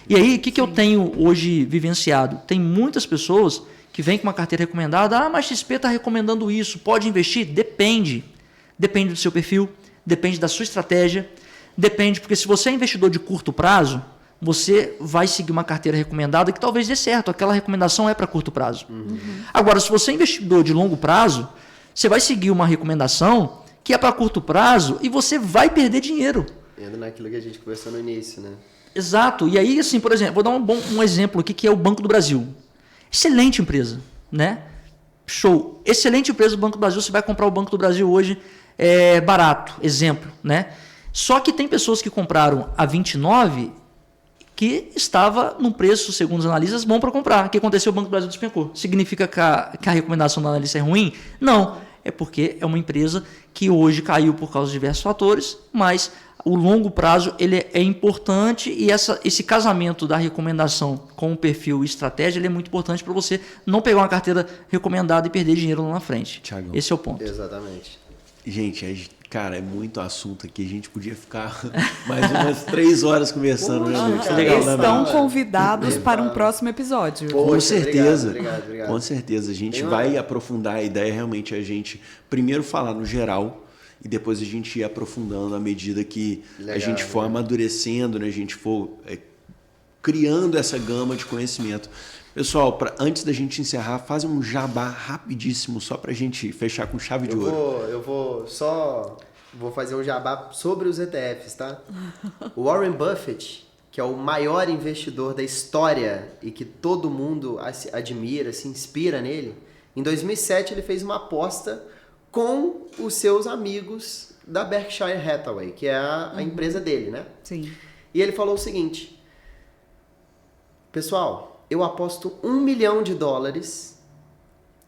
E aí, o que eu tenho hoje vivenciado? Tem muitas pessoas que vem com uma carteira recomendada, mas XP está recomendando isso, pode investir? Depende Depende do seu perfil, depende da sua estratégia, depende, porque se você é investidor de curto prazo, você vai seguir uma carteira recomendada que talvez dê certo, aquela recomendação é para curto prazo. Agora, se você é investidor de longo prazo, você vai seguir uma recomendação que é para curto prazo e você vai perder dinheiro. Entra naquilo que a gente conversou no início, né? Exato. E aí, assim, por exemplo, vou dar um exemplo aqui que é o Banco do Brasil. Excelente empresa, né? Show. Excelente empresa do Banco do Brasil. Você vai comprar o Banco do Brasil hoje barato, exemplo, né? Só que tem pessoas que compraram a 29 que estava num preço, segundo os analistas, bom para comprar. O que aconteceu? O Banco do Brasil despencou. Significa que a recomendação do analista é ruim? Não. É porque é uma empresa que hoje caiu por causa de diversos fatores, mas o longo prazo ele é importante e esse casamento da recomendação com o perfil e estratégia ele é muito importante para você não pegar uma carteira recomendada e perder dinheiro lá na frente. Thiagão. Esse é o ponto. Exatamente. Gente, cara, é muito assunto aqui. A gente podia ficar mais umas 3 horas conversando, né, gente? cara, Legal, né, Estão mano? convidados para um próximo episódio. Poxa, Com certeza. Obrigado. Com certeza. A gente Tem uma- vai aprofundar. A ideia realmente é a gente primeiro falar no geral e depois a gente ir aprofundando à medida que Legal, a gente for legal. amadurecendo, né? A gente for criando essa gama de conhecimento. Pessoal, antes da gente encerrar, faz um jabá rapidíssimo só para a gente fechar com chave de ouro. Eu vou fazer um jabá sobre os ETFs, tá? O Warren Buffett, que é o maior investidor da história e que todo mundo admira, se inspira nele, em 2007 ele fez uma aposta com os seus amigos da Berkshire Hathaway, que é a empresa dele, né? Sim. E ele falou o seguinte: pessoal, eu aposto $1 milhão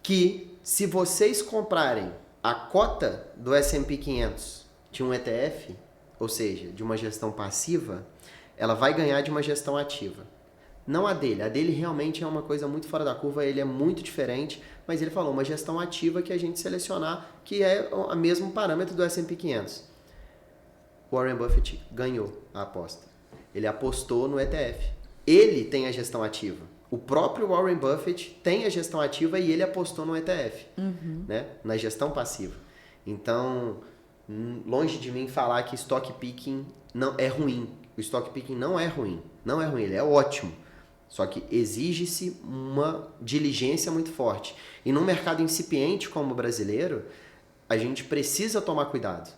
que se vocês comprarem a cota do S&P 500 de um ETF, ou seja, de uma gestão passiva, ela vai ganhar de uma gestão ativa. Não a dele realmente é uma coisa muito fora da curva, ele é muito diferente, mas ele falou uma gestão ativa que a gente selecionar, que é o mesmo parâmetro do S&P 500. Warren Buffett ganhou a aposta. Ele apostou no ETF. Ele tem a gestão ativa. O próprio Warren Buffett tem a gestão ativa e ele apostou no ETF, né? Na gestão passiva. Então, longe de mim falar que stock picking não é ruim. O stock picking não é ruim. Não é ruim, ele é ótimo. Só que exige-se uma diligência muito forte. E num mercado incipiente como o brasileiro, a gente precisa tomar cuidado.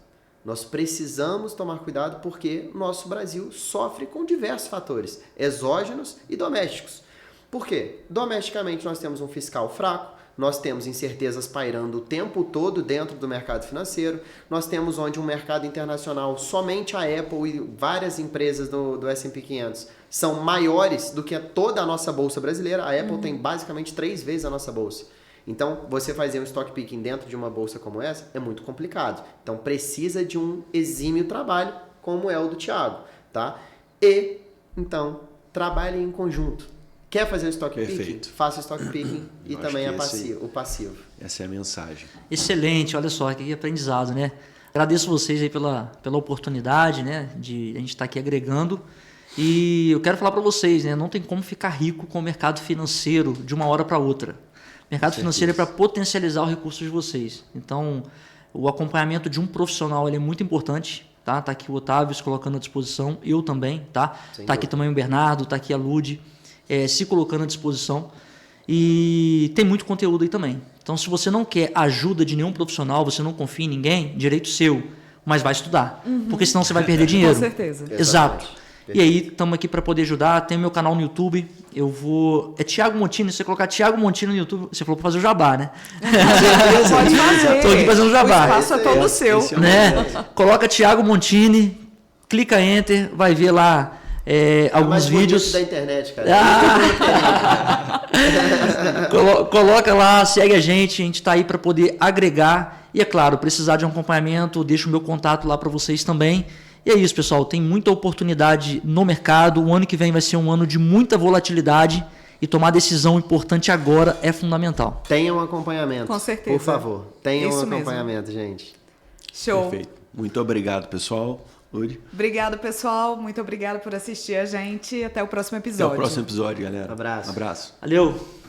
Nós precisamos tomar cuidado porque o nosso Brasil sofre com diversos fatores, exógenos e domésticos. Por quê? Domesticamente nós temos um fiscal fraco, nós temos incertezas pairando o tempo todo dentro do mercado financeiro, nós temos onde um mercado internacional, somente a Apple e várias empresas do S&P 500 são maiores do que toda a nossa bolsa brasileira. A Apple tem basicamente 3 vezes a nossa bolsa. Então, você fazer um stock picking dentro de uma bolsa como essa é muito complicado. Então, precisa de um exímio trabalho, como é o do Thiago, tá? E, então, trabalhem em conjunto. Quer fazer o stock picking? Faça o stock picking e Eu também acho que o passivo. Essa é a mensagem. Excelente, olha só, que aprendizado, né? Agradeço vocês aí pela oportunidade, né, de a gente estar aqui agregando. E eu quero falar para vocês, né, não tem como ficar rico com o mercado financeiro de uma hora para outra. O mercado financeiro é para potencializar o recurso de vocês. Então, o acompanhamento de um profissional ele é muito importante, tá? Tá aqui o Otávio se colocando à disposição, eu também, tá? Tá aqui também o Bernardo, tá aqui a Lud, se colocando à disposição. E tem muito conteúdo aí também. Então, se você não quer ajuda de nenhum profissional, você não confia em ninguém, direito seu, mas vai estudar. Porque senão você vai perder dinheiro. Com certeza. Exato. E aí, estamos aqui para poder ajudar. Tem meu canal no YouTube. Eu vou. É Thiago Montini. Se você colocar Thiago Montini no YouTube, você falou para fazer o jabá, né? Pode fazer. Estou aqui fazendo o jabá. O espaço é todo seu. Esse é o Né? Coloca Thiago Montini, clica Enter, vai ver lá alguns mais vídeos. da internet, cara. Coloca lá, segue a gente está aí para poder agregar. E é claro, precisar de um acompanhamento, deixo o meu contato lá para vocês também. E é isso, pessoal. Tem muita oportunidade no mercado. O ano que vem vai ser um ano de muita volatilidade e tomar decisão importante agora é fundamental. Tenha um acompanhamento. Com certeza. Por favor, tenha Isso um mesmo. acompanhamento, gente. Show. Perfeito. Muito obrigado, pessoal. Lud. Obrigado, pessoal. Muito obrigado por assistir a gente. Até o próximo Até episódio. o próximo episódio, galera. Abraço. Abraço. Valeu!